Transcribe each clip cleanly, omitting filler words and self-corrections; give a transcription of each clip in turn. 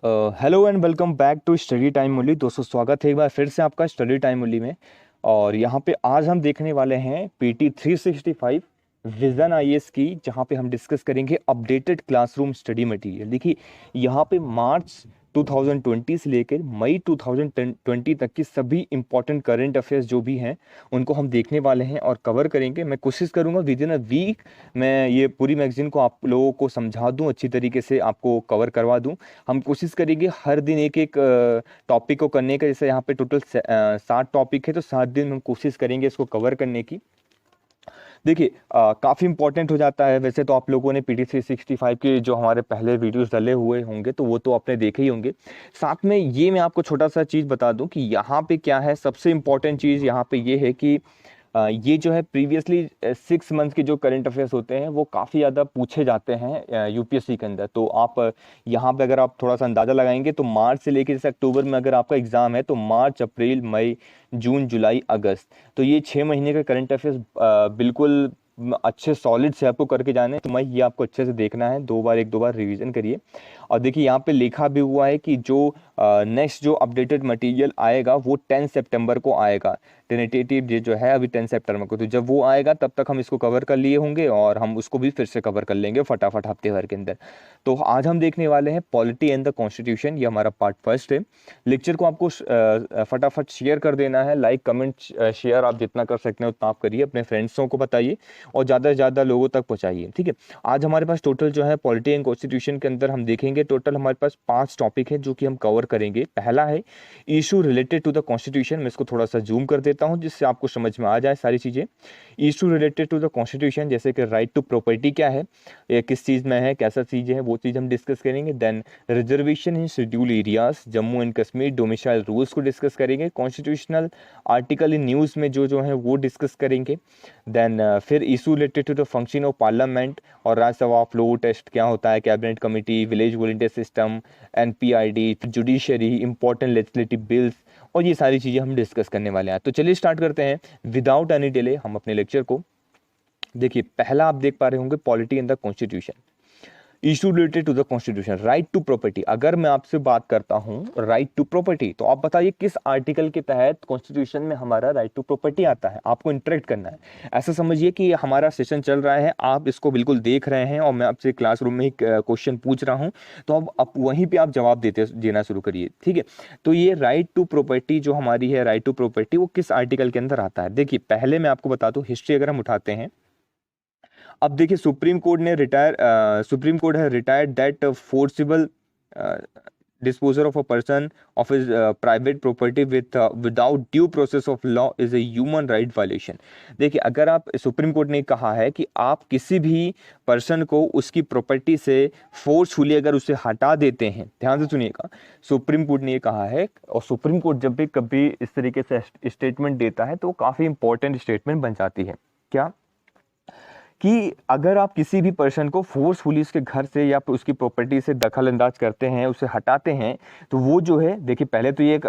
Hello and welcome back to study time मूली। दोस्तों स्वागत है एक बार फिर से आपका स्टडी टाइम मूली में। और यहाँ पे आज हम देखने वाले हैं पीटी 365 विजन आईएएस की, जहाँ पे हम डिस्कस करेंगे अपडेटेड क्लासरूम स्टडी मटेरियल। देखिए यहाँ पे मार्च 2020 से लेकर मई 2020 तक की सभी इंपॉर्टेंट करंट अफेयर्स जो भी हैं उनको हम देखने वाले हैं और कवर करेंगे। मैं कोशिश करूंगा विद इन अ वीक मैं ये पूरी मैगजीन को आप लोगों को समझा दूं, अच्छी तरीके से आपको कवर करवा दूं। हम कोशिश करेंगे हर दिन एक एक टॉपिक को करने का। जैसे यहाँ पे टोटल 7 टॉपिक है, तो 7 दिन हम कोशिश करेंगे इसको कवर करने की। देखिए काफ़ी इंपॉर्टेंट हो जाता है। वैसे तो आप लोगों ने पीटी 365 के जो हमारे पहले वीडियोस डले हुए होंगे तो वो तो आपने देखे ही होंगे। साथ में ये मैं आपको छोटा सा चीज़ बता दूं कि यहाँ पे क्या है, सबसे इंपॉर्टेंट चीज़ यहाँ पे ये है कि ये जो है प्रीवियसली 6 मंथ के जो करंट अफेयर्स होते हैं वो काफ़ी ज़्यादा पूछे जाते हैं यूपीएससी के अंदर। तो आप यहाँ पे अगर आप थोड़ा सा अंदाज़ा लगाएंगे तो मार्च से लेकर जैसे अक्टूबर में अगर आपका एग्ज़ाम है तो मार्च, अप्रैल, मई, जून, जुलाई, अगस्त, तो ये 6 महीने का करंट अफेयर्स बिल्कुल अच्छे सॉलिड से आपको करके जाने हैं। तो मैं ये आपको अच्छे से देखना है, 2 बार 1-2 बार रिवीजन करिए। और देखिए यहाँ पे लिखा भी हुआ है कि जो नेक्स्ट जो अपडेटेड मटेरियल आएगा वो 10 सितंबर को आएगा। टेंटेटिव डेट जो है अभी 10 सितंबर को, तो जब वो आएगा तब तक हम इसको कवर कर लिए होंगे और हम उसको भी फिर से कवर कर लेंगे फटाफट हफ्ते भर के अंदर। तो आज हम देखने वाले हैं पॉलिटी एंड द कॉन्स्टिट्यूशन, ये हमारा पार्ट फर्स्ट है। लेक्चर को आपको फटाफट शेयर कर देना है, लाइक कमेंट शेयर आप जितना कर सकते हैं उतना आप करिए, अपने फ्रेंड्सों को बताइए और ज़्यादा से ज़्यादा लोगों तक पहुँचाइए। ठीक है, आज हमारे पास टोटल जो है पॉलिटी एंड कॉन्स्टिट्यूशन के अंदर हम देखेंगे टोटल हमारे पास 5 टॉपिक है जो कि हम कवर करेंगे। पहला है issue related to the constitution. मैं इसको थोड़ा सा जूम कर देता हूँ जिससे आपको समझ में आ जाए सारी चीज़ें। Issue related to the constitution जैसे कि राइट टू प्रॉपर्टी क्या है, ये किस चीज़ में है, कैसा चीज़ें हैं, वो चीज़ हम डिस्कस करेंगे। Then reservation in schedule areas, Jammu and Kashmir, domicile rules को डिस्कस करेंगे। कॉन्स्टिट्यूशनल आर्टिकल इन न्यूज़ में जो जो है वो डिस्कस करेंगे। देन फिर issue related to the function of parliament और राज्यसभा फ्लो टेस्ट क्या होता है, cabinet committee, village volunteer system, NPID, judiciary, important legislative bills, और ये सारी चीज़ें हम डिस्कस करने वाले हैं। तो चलिए स्टार्ट करते हैं विदाउट एनी डिले हम अपने लेक्चर को। देखिए पहला आप देख पा रहे होंगे polity in the constitution, issue related to the constitution, right to property. अगर मैं आपसे बात करता हूं राइट टू प्रॉपर्टी तो आप बताइए किस आर्टिकल के तहत कॉन्स्टिट्यूशन में हमारा राइट टू प्रॉपर्टी आता है। आपको इंटरेक्ट करना है। ऐसा समझिए कि हमारा सेशन चल रहा है, आप इसको बिल्कुल देख रहे हैं और मैं आपसे क्लासरूम में ही क्वेश्चन पूछ रहा हूं, तो अब आप वहीं पे आप जवाब देना शुरू करिए। ठीक है, तो ये राइट टू प्रॉपर्टी जो हमारी है, राइट टू प्रॉपर्टी, वो किस आर्टिकल के अंदर आता है। देखिए पहले मैं आपको बता दूं, हिस्ट्री अगर हम उठाते हैं, अब देखिए सुप्रीम कोर्ट है retired that forcible disposal of a person of his private property without due process of law is a human right violation। देखिए अगर आप, सुप्रीम कोर्ट ने कहा है कि आप किसी भी पर्सन को उसकी प्रॉपर्टी से फोर्सफुली अगर उसे हटा देते हैं, ध्यान से सुनिएगा, सुप्रीम कोर्ट ने ये कहा है। और सुप्रीम कोर्ट जब भी कभी इस तरीके से स्टेटमेंट देता है तो वो काफ़ी इंपॉर्टेंट स्टेटमेंट बन जाती है। क्या कि अगर आप किसी भी पर्सन को फोर्सफुली उसके घर से या उसकी प्रॉपर्टी से दखल अंदाज करते हैं, उसे हटाते हैं, तो वो जो है, देखिए पहले तो ये एक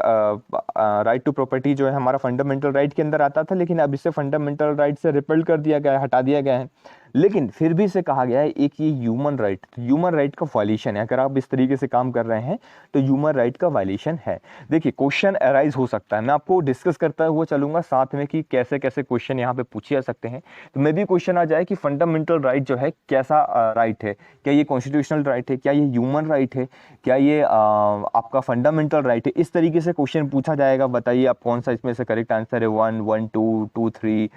राइट टू प्रॉपर्टी जो है हमारा फंडामेंटल राइट के अंदर आता था, लेकिन अब इसे फंडामेंटल राइट से रिपेल कर दिया गया है, हटा दिया गया है। लेकिन फिर भी इसे कहा गया है एक ये ह्यूमन राइट, ह्यूमन राइट का वायलेशन है। अगर आप इस तरीके से काम कर रहे हैं तो ह्यूमन राइट का वायलेशन है। देखिए क्वेश्चन अराइज हो सकता है, मैं आपको डिस्कस करता हुआ चलूंगा साथ में कि कैसे कैसे क्वेश्चन यहाँ पे पूछे जा सकते हैं। तो मे भी क्वेश्चन आ जाए कि फंडामेंटल राइट जो है कैसा राइट है, क्या ये कॉन्स्टिट्यूशनल राइट है, क्या ये ह्यूमन राइट है, क्या ये आपका फंडामेंटल राइट है, इस तरीके से क्वेश्चन पूछा जाएगा। बताइए आप कौन सा इसमें से करेक्ट आंसर है, 1 1 2 2 3,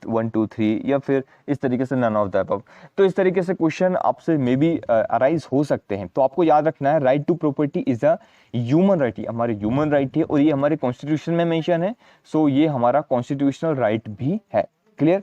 1 2 3, या फिर इस तरीके से नन ऑफ द अबव। तो इस तरीके से क्वेश्चन आपसे मे बी अराइज हो सकते हैं। तो आपको याद रखना है right to property is a human right, ये हमारे ह्यूमन राइट है और ये हमारे कॉन्स्टिट्यूशन में मेंशन है। सो ये हमारा कॉन्स्टिट्यूशनल राइट भी है। क्लियर,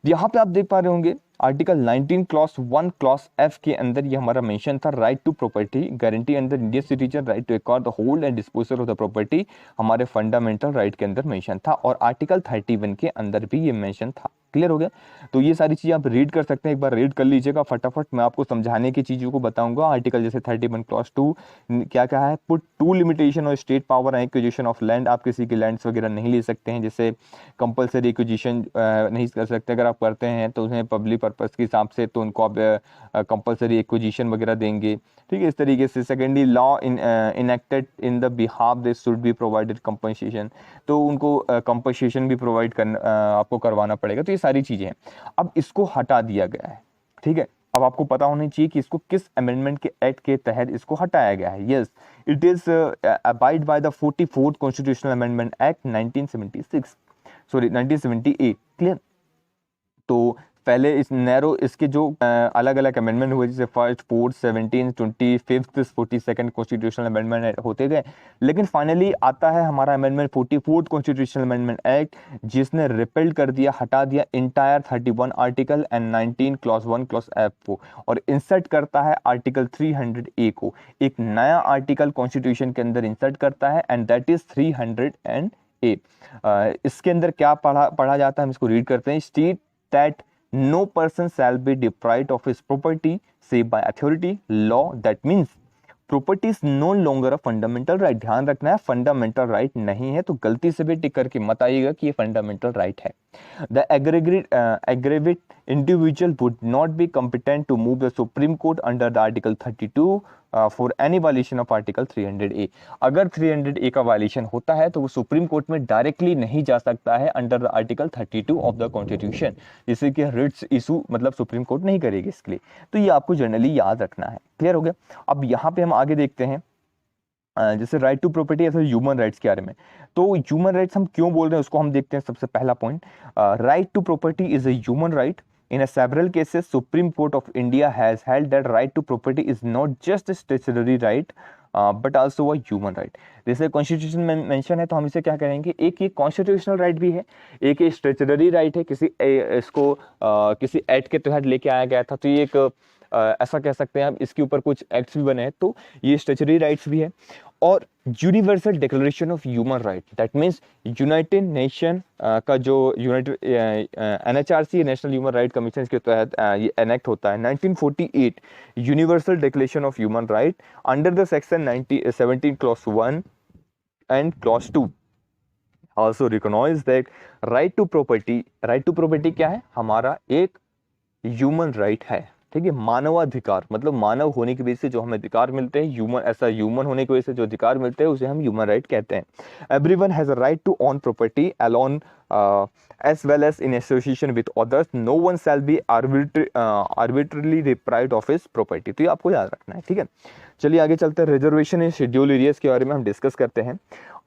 यहाँ पे आप देख पा रहे होंगे आर्टिकल 19 क्लॉज 1 क्लॉज एफ के अंदर ये हमारा मेंशन था, राइट टू प्रॉपर्टी गारंटी अंदर Indian citizen right to acquire the hold and disposal of the property, हमारे फंडामेंटल राइट के अंदर मेंशन था। और आर्टिकल 31 के अंदर भी ये मेंशन था। क्लियर हो गया? तो ये सारी चीज़ें आप रीड कर सकते हैं, एक बार रीड कर लीजिएगा फटाफट। मैं आपको समझाने की चीज़ों को बताऊंगा। आर्टिकल जैसे 31 क्लॉज 2 क्या कहा है, पुट टू लिमिटेशन और state power acquisition of land. आप किसी के लैंड्स वगैरह नहीं ले सकते हैं, जैसे कंपलसरी एक्विजिशन नहीं कर सकते। अगर आप करते हैं तो उन्हें पब्लिक पर्पस के हिसाब से तो उनको आप कंपलसरी एक्विजिशन वगैरह देंगे, ठीक है, इस तरीके से। Secondly law enacted in the behalf they should be provided compensation, तो उनको कंपनसेशन भी प्रोवाइड करना आपको करवाना पड़ेगा। तो ये सारी चीज़ें हैं। अब इसको हटा दिया गया है, ठीक है। अब आपको पता होना चाहिए कि इसको किस अमेंडमेंट के एक्ट के तहत इसको हटाया गया है। Yes, it is abide by the 44th constitutional amendment act 1976, sorry 1978। Clear? तो पहले इस नैरो इसके जो अलग अलग अमेंडमेंट हुए, जैसे first, fourth, 17, 25, 42nd constitutional amendment होते गए, लेकिन फाइनली आता है हमारा amendment 44th constitutional amendment act, जिसने रिपेल कर दिया, हटा दिया entire 31 article and 19 clause 1 clause F को, और इंसर्ट करता है आर्टिकल 300A को। एक नया आर्टिकल कॉन्स्टिट्यूशन के अंदर इंसर्ट करता है, एंड दैट इज 300A। इसके अंदर क्या पढ़ा जाता है, हम इसको रीड करते हैं। State that no person shall be deprived of his property save by authority law, that means property is no longer a fundamental right। ध्यान रखना है, फंडामेंटल राइट नहीं है, तो गलती से भी टिक करके मत आइएगा कि ये फंडामेंटल राइट है। The aggravate individual would not be competent to move the Supreme Court under the Article 32 for any violation of Article 300A। अगर 300A का वायलेशन होता है तो वो सुप्रीम कोर्ट में डायरेक्टली नहीं जा सकता है under the article 32 of the constitution, जिससे कि रिट्स इशू मतलब सुप्रीम कोर्ट नहीं करेगी इसके लिए। तो ये आपको जनरली याद रखना है। क्लियर हो गया? अब यहाँ पे हम आगे देखते हैं जैसे राइट टू प्रॉपर्टी ऐसे ह्यूमन राइट्स के बारे में। तो ह्यूमन राइट्स हम क्यों बोल रहे हैं उसको हम देखते हैं। सबसे पहला point, right to property is a human right. In a several cases, Supreme Court of India has held that right to property is not just a statutory right, but also a human right। जैसे constitution में mention है तो हम इसे क्या करेंगे, एक ये कॉन्स्टिट्यूशनल राइट भी है, एक ये स्टैट्यूटरी राइट है, इसको किसी एक्ट के तहत लेके आया गया था, तो ये एक ऐसा कह सकते हैं आप, इसके ऊपर कुछ एक्ट्स भी बने हैं, तो ये स्टैट्यूटरी राइट्स भी है। और universal declaration of human right, that means United Nation का जो NHRC national human right commission के तहत ये एनेक्ट होता है 1948, universal declaration of human right under the section 17 clause 1 and clause 2 also recognise that right to property क्या है, हमारा एक ह्यूमन राइट है, ठीक है। मानवाधिकार मतलब मानव होने की वजह से जो हमें अधिकार मिलते हैं, ह्यूमन होने की वजह से जो अधिकार मिलते हैं उसे हम ह्यूमन राइट कहते हैं। Everyone has a right to own property alone as well as in association with others, no one shall be arbitrarily deprived of his property। तो ये आपको याद रखना है, ठीक है। चलिए आगे चलते हैं। रिजर्वेशन इन शेड्यूल एरियाज के बारे में हम डिस्कस करते हैं।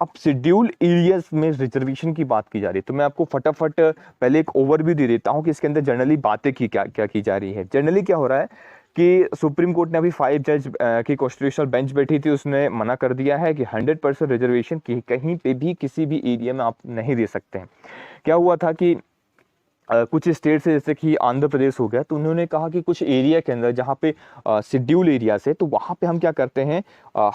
अब शेड्यूल एरियाज में रिजर्वेशन की बात की जा रही है, तो मैं आपको फटाफट पहले एक ओवरव्यू दे देता हूँ कि इसके अंदर जनरली बातें क्या की जा रही है। जनरली क्या हो रहा है कि सुप्रीम कोर्ट ने अभी 5 जज की कॉन्स्टिट्यूशनल बेंच बैठी थी, उसने मना कर दिया है कि 100% रिजर्वेशन कहीं पे भी किसी भी एरिया में आप नहीं दे सकते हैं। क्या हुआ था कि कुछ स्टेट से जैसे कि आंध्र प्रदेश हो गया, तो उन्होंने कहा कि कुछ एरिया के अंदर जहाँ पे शेड्यूल एरिया से, तो वहाँ पे हम क्या करते हैं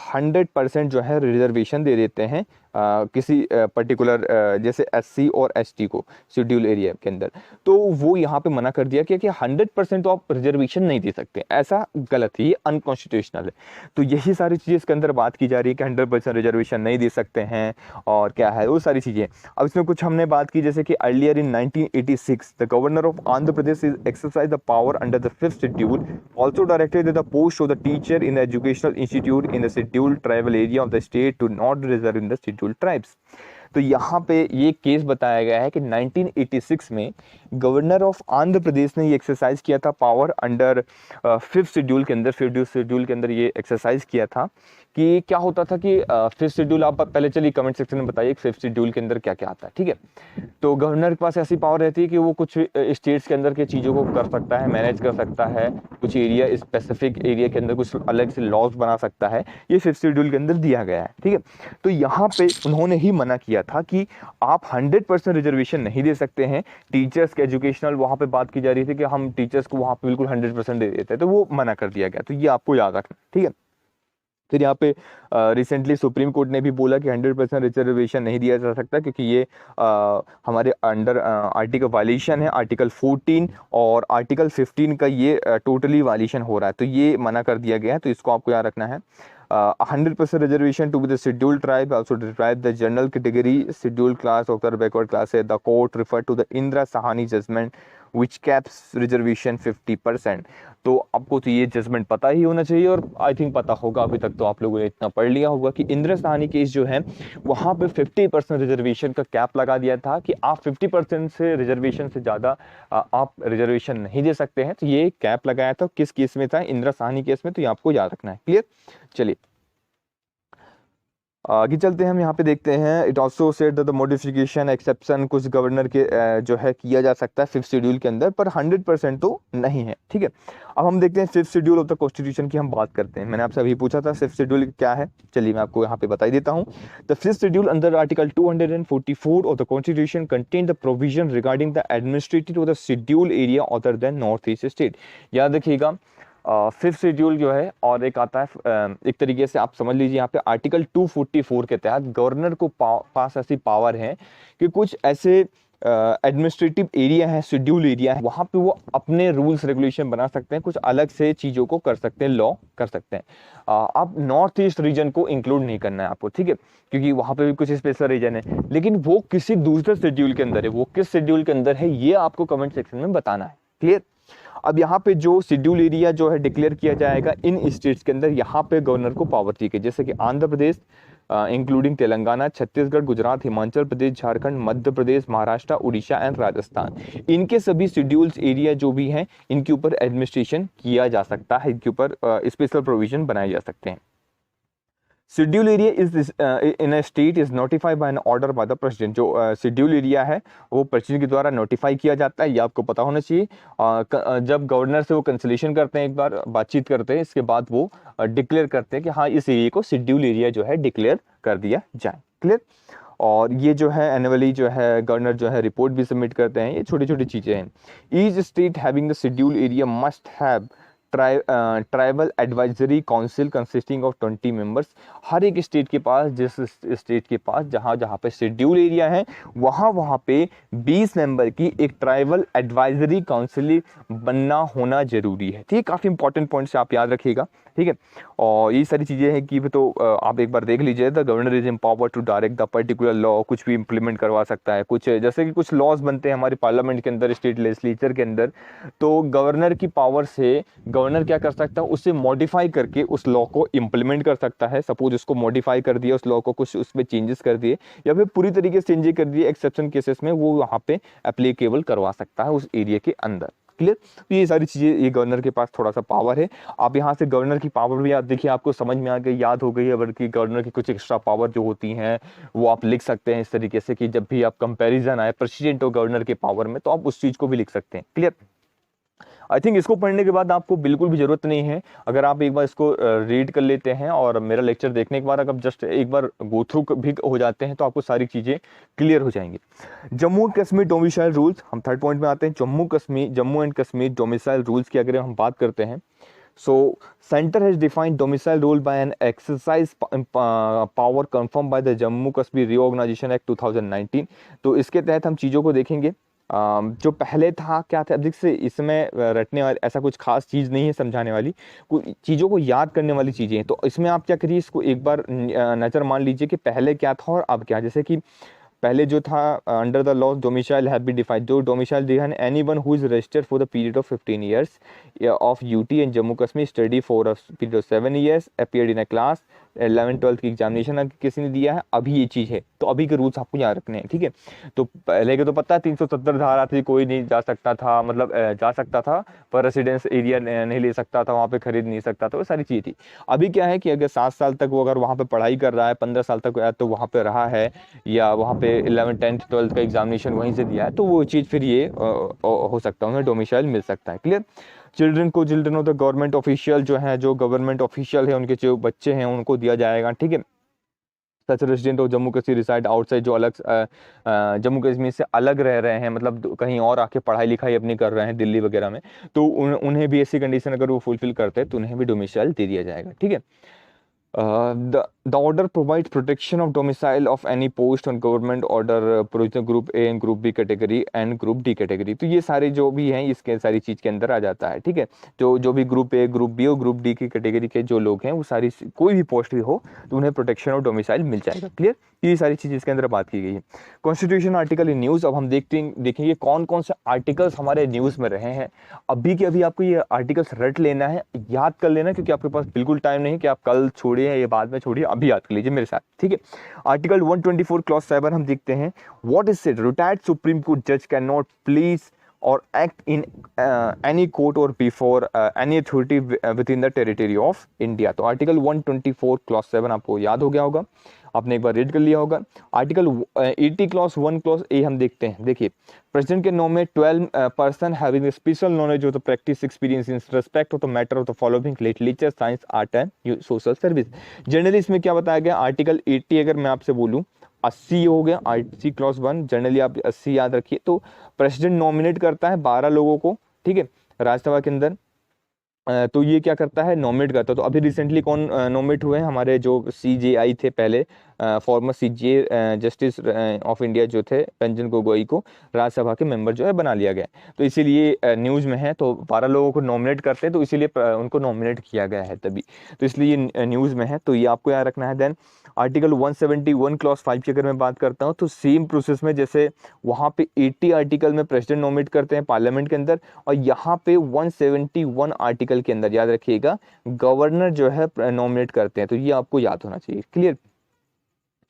100% जो है रिजर्वेशन दे देते हैं किसी पर्टिकुलर जैसे SC और ST को शेड्यूल एरिया के अंदर। तो वो यहाँ पे मना कर दिया कि 100% तो आप रिजर्वेशन नहीं दे सकते, ऐसा गलत है, ये अनकॉन्स्टिट्यूशनल है। तो यही सारी चीज़ें इसके अंदर बात की जा रही है कि 100% रिजर्वेशन नहीं दे सकते हैं, और क्या है वो सारी चीज़ें। अब इसमें कुछ हमने बात की जैसे कि earlier in 1986 the governor of Andhra Pradesh is exercise the power under the 5th schedule, also directed the post of the teacher in the educational institute in the scheduled tribal area of the state to not reserve in the scheduled tribes. तो यहाँ पे ये case बताया गया है कि 1986 में governor of Andhra प्रदेश ने ये एक्सरसाइज किया था पावर अंडर 5th शेड्यूल के अंदर, 5th शेड्यूल के अंदर ये एक्सरसाइज किया था कि क्या होता था कि 5th शेड्यूल, आप पहले चलिए कमेंट सेक्शन में बताइए 5th शेड्यूल के अंदर क्या क्या आता है, ठीक है। तो गवर्नर के पास ऐसी पावर रहती है कि वो कुछ स्टेट्स के अंदर की चीज़ों को कर सकता है, मैनेज कर सकता है, कुछ एरिया स्पेसिफिक एरिया के अंदर कुछ अलग से लॉज बना सकता है, ये 5th शेड्यूल के अंदर दिया गया है, ठीक है। तो यहाँ पे उन्होंने ही मना किया था कि आप 100% रिजर्वेशन नहीं दे सकते हैं। टीचर्स के एजुकेशनल वहाँ पे बात की जा रही थी कि हम टीचर्स को वहाँ पे बिल्कुल 100% दे देते हैं, तो वो मना कर दिया गया। तो ये आपको याद रखना, ठीक है। फिर यहाँ पे रिसेंटली सुप्रीम कोर्ट ने भी बोला कि 100% रिजर्वेशन नहीं दिया जा सकता, क्योंकि ये हमारे अंडर आर्टिकल वायलेशन है, आर्टिकल 14 और आर्टिकल 15 का ये टोटली वायलेशन हो रहा है, तो ये मना कर दिया गया है। तो इसको आपको याद रखना है। 100% reservation to be the scheduled tribe, also describe the general category scheduled class of the backward class. The court referred to the Indra Sahani judgment which caps reservation 50%. तो आपको तो ये जजमेंट पता ही होना चाहिए, और आई थिंक पता होगा, अभी तक तो आप लोगों ने इतना पढ़ लिया होगा कि इंदिरा सहानी केस जो है वहाँ पे 50% रिजर्वेशन का कैप लगा दिया था कि आप 50% से रिजर्वेशन से ज़्यादा आप रिजर्वेशन नहीं दे सकते हैं। तो ये कैप लगाया था, किस केस में था? इंदिरा सहानी केस में। तो ये आपको याद रखना है। क्लियर? चलिए आगे चलते हैं, हम यहाँ पे देखते हैं। It also said the modification exception कुछ गवर्नर के जो है किया जा सकता है 5th शेड्यूल के अंदर, पर 100% तो नहीं है। ठीक है, अब हम देखते हैं 5th schedule of the constitution की हम बात करते हैं। मैंने आपसे अभी पूछा था 5th शेड्यूल क्या है, चलिए मैं आपको यहाँ पे बता देता हूँ। The 5th schedule under article 244 of the constitution contain the provision regarding the administrative of the schedule area other than north east state. याद रखिएगा 5th शेड्यूल जो है, और एक आता है एक तरीके से आप समझ लीजिए यहाँ पे आर्टिकल 244 के तहत गवर्नर को पास ऐसी पावर है कि कुछ ऐसे एडमिनिस्ट्रेटिव एरिया है, शेड्यूल एरिया है, वहाँ पे वो अपने रूल्स रेगुलेशन बना सकते हैं, कुछ अलग से चीज़ों को कर सकते हैं, लॉ कर सकते हैं। आप नॉर्थ ईस्ट रीजन को इंक्लूड नहीं करना है आपको, ठीक है, क्योंकि वहाँ पे भी कुछ स्पेशल रीजन है, लेकिन वो किसी दूसरे शेड्यूल के अंदर है, वो किस शेड्यूल के अंदर है ये आपको कमेंट सेक्शन में बताना है। क्लियर? अब यहाँ पे जो शेड्यूल एरिया जो है डिक्लेयर किया जाएगा इन स्टेट्स के अंदर, यहाँ पे गवर्नर को पावर दी गई, जैसे कि आंध्र प्रदेश इंक्लूडिंग तेलंगाना, छत्तीसगढ़, गुजरात, हिमाचल प्रदेश, झारखंड, मध्य प्रदेश, महाराष्ट्र, उड़ीसा एंड राजस्थान, इनके सभी शेड्यूल्स एरिया जो भी हैं इनके ऊपर एडमिनिस्ट्रेशन किया जा सकता है, इनके ऊपर स्पेशल प्रोविजन बनाए जा सकते हैं। Schedule area is in a state is notified by an order by the president. जो शेड्यूल एरिया है वो प्रेसिडेंट के द्वारा नोटिफाई किया जाता है, ये आपको पता होना चाहिए। जब गवर्नर से वो कंसल्टेशन करते हैं, एक बार बातचीत करते हैं, इसके बाद वो डिक्लेयर करते हैं कि हाँ इस एरिया को शेड्यूल एरिया जो है डिक्लेयर कर दिया जाए। क्लियर? और ये जो है एनुअली जो है गवर्नर जो है रिपोर्ट भी सबमिट करते हैं। ये छोटी छोटी चीज़ें हैं। Each state having the schedule area must have tribal advisory council consisting of 20 members. हर एक स्टेट के पास, जिस स्टेट के पास जहाँ जहाँ पे शेड्यूल एरिया है वहाँ पे 20 मेंबर की एक ट्राइबल एडवाइजरी काउंसिल बनना होना जरूरी है। ठीक है, काफ़ी इंपॉर्टेंट पॉइंट्स आप याद रखिएगा। ठीक है, और ये सारी चीज़ें हैं कि तो आप एक बार देख लीजिए। The governor is empowered to direct the particular law, कुछ भी इंप्लीमेंट करवा सकता है, कुछ जैसे कि कुछ लॉज बनते हैं हमारे पार्लियामेंट के अंदर, स्टेट लेजिस्लेचर के अंदर, तो गवर्नर की पावर से गवर्नर क्या कर सकता है, उसे मॉडिफाई करके उस लॉ को इंप्लीमेंट कर सकता है। सपोज उसको मॉडिफाई कर दिया, उस लॉ को कुछ उसमें चेंजेस कर दिए, या फिर पूरी तरीके से चेंजेस कर दिए, एक्सेप्शन केसेस में वो वहाँ पे एप्लीकेबल करवा सकता है उस एरिया के अंदर। क्लियर? तो ये सारी चीज़ें, ये गवर्नर के पास थोड़ा सा पावर है। आप यहाँ से गवर्नर की पावर भी याद देखिए, आपको समझ में आ गई, याद हो गई है, बल्कि गवर्नर की कुछ एक्स्ट्रा पावर जो होती हैं वो आप लिख सकते हैं इस तरीके से कि जब भी आप कंपैरिजन आए प्रेसिडेंट और गवर्नर के पावर में, तो आप उस चीज़ को भी लिख सकते हैं। क्लियर? आई थिंक इसको पढ़ने के बाद आपको बिल्कुल भी जरूरत नहीं है। अगर आप एक बार इसको रीड कर लेते हैं और मेरा लेक्चर देखने के बाद अगर जस्ट एक बार गो थ्रू भी हो जाते हैं तो आपको सारी चीज़ें क्लियर हो जाएंगी। जम्मू कश्मीर डोमिसाइल रूल्स, हम थर्ड पॉइंट में आते हैं। Jammu and Kashmir domicile rules की अगर हम बात करते हैं, so center has defined domicile rule by an exercise power confirmed by the Jammu Kashmir Reorganization Act 2019। तो इसके तहत हम चीज़ों को देखेंगे। जो पहले था क्या था, अधिक से इसमें रटने वाली ऐसा कुछ खास चीज़ नहीं है, समझाने वाली कुछ चीज़ों को याद करने वाली चीज़ें हैं। तो इसमें आप क्या करिए, इसको एक बार नज़र मान लीजिए कि पहले क्या था और अब क्या। जैसे कि पहले जो था under the law domicile have been defined, जो domicile define anyone who is registered for the period of 15 years of UT in Jammu Kashmir, study for a period of 7 years, appeared in a class 11-12 की examination अगर किसी ने दिया है, अभी ये चीज़ है। तो अभी के रूल्स आपको याद रखने हैं। ठीक है, तो पहले के तो पता है 370 धारा थी, कोई नहीं जा सकता था, मतलब जा सकता था पर रेसिडेंस एरिया नहीं ले सकता था, वहाँ पे खरीद नहीं सकता था, वो सारी चीज़ थी। अभी क्या है कि अगर 7 साल तक वो अगर वहाँ पे पढ़ाई कर रहा है, 15 साल तक तो वहाँ पे रहा है, या वहाँ पे 11, 10th, 12th का एग्जामिनेशन वहीं से दिया है, तो वो चीज़ फिर ये हो सकता है, उन्हें डोमिसाइल मिल सकता है। Clear? Children of the government official जो है, जो गवर्नमेंट ऑफिशियल है, उनके जो बच्चे हैं उनको दिया जाएगा। ठीक है, such resident of Jammu Kashmir reside outside, जो अलग जम्मू कश्मीर से अलग रह रहे हैं, मतलब कहीं और आके पढ़ाई लिखाई अपनी कर रहे हैं दिल्ली वगैरह में, तो उन्हें भी ऐसी कंडीशन अगर वो फुलफिल करते हैं तो उन्हें भी डोमिसाइल दे दिया जाएगा। ठीक है, The order provides protection of domicile of any post on government order provisional group A and group B category and group D category. तो ये सारे जो भी हैं इसके सारी चीज़ के अंदर आ जाता है, ठीक है। जो भी ग्रुप ए, ग्रुप बी और ग्रुप डी की कैटेगरी के जो लोग हैं वो सारी कोई भी पोस्ट भी हो तो उन्हें प्रोटेक्शन ऑफ डोमिसाइल मिल जाएगा। क्लियर, ये सारी चीज़ इसके अंदर बात की गई है। कॉन्स्टिट्यूशन आर्टिकल इन न्यूज़, अब हम देखेंगे कौन कौन से आर्टिकल्स हमारे न्यूज़ में रहे हैं। अभी के अभी आपको ये आर्टिकल्स रट लेना है, याद कर लेना, क्योंकि आपके पास बिल्कुल टाइम नहीं कि आप कल छोड़िए या बाद में छोड़िए, अभी याद कर लीजिए मेरे साथ, ठीक है। आर्टिकल 124 क्लॉज 7 हम देखते हैं। What is it? Retired supreme court जज can not please or act in any court or before any authority within the territory of India। तो आर्टिकल 124 क्लॉज 7 आपको याद हो गया होगा, आपने एक बार रीड कर लिया होगा। आर्टिकल 80 क्लॉज 1 क्लॉज ए हम देखते हैं। देखिए, प्रेसिडेंट के nominate 12 person having special knowledge of the practice experience in respect of the matter of the following literature, science, art and social service. Generally इसमें क्या बताया गया? आर्टिकल 80 अगर मैं आपसे बोलूँ 80 हो गया, 80 क्लॉज 1, जनरली आप 80 याद रखिए। तो प्रेसिडेंट नॉमिनेट करता है 12 लोगों को, ठीक है, राज्यसभा के अंदर। तो ये क्या करता है? नॉमिनेट करता है। तो अभी रिसेंटली कौन नॉमिनेट हुए हैं? हमारे जो CJI थे पहले, farmer CJI justice of India जो थे रंजन गोगोई को राज्यसभा के मेंबर जो है बना लिया गया। तो इसीलिए न्यूज़ में है, तो 12 लोगों को नॉमिनेट करते हैं, तो इसीलिए उनको नॉमिनेट किया गया है तभी, तो इसलिए न्यूज़ में है, तो ये आपको याद रखना है। देन आर्टिकल 171 क्लॉज 5 की अगर मैं बात करता हूँ, तो सेम प्रोसेस में जैसे वहाँ पे 80 आर्टिकल में प्रेसिडेंट नॉमिनेट करते हैं पार्लियामेंट के अंदर, और यहाँ पे 171 आर्टिकल के अंदर याद रखिएगा गवर्नर जो है नॉमिनेट करते हैं। तो ये आपको याद होना चाहिए। क्लियर,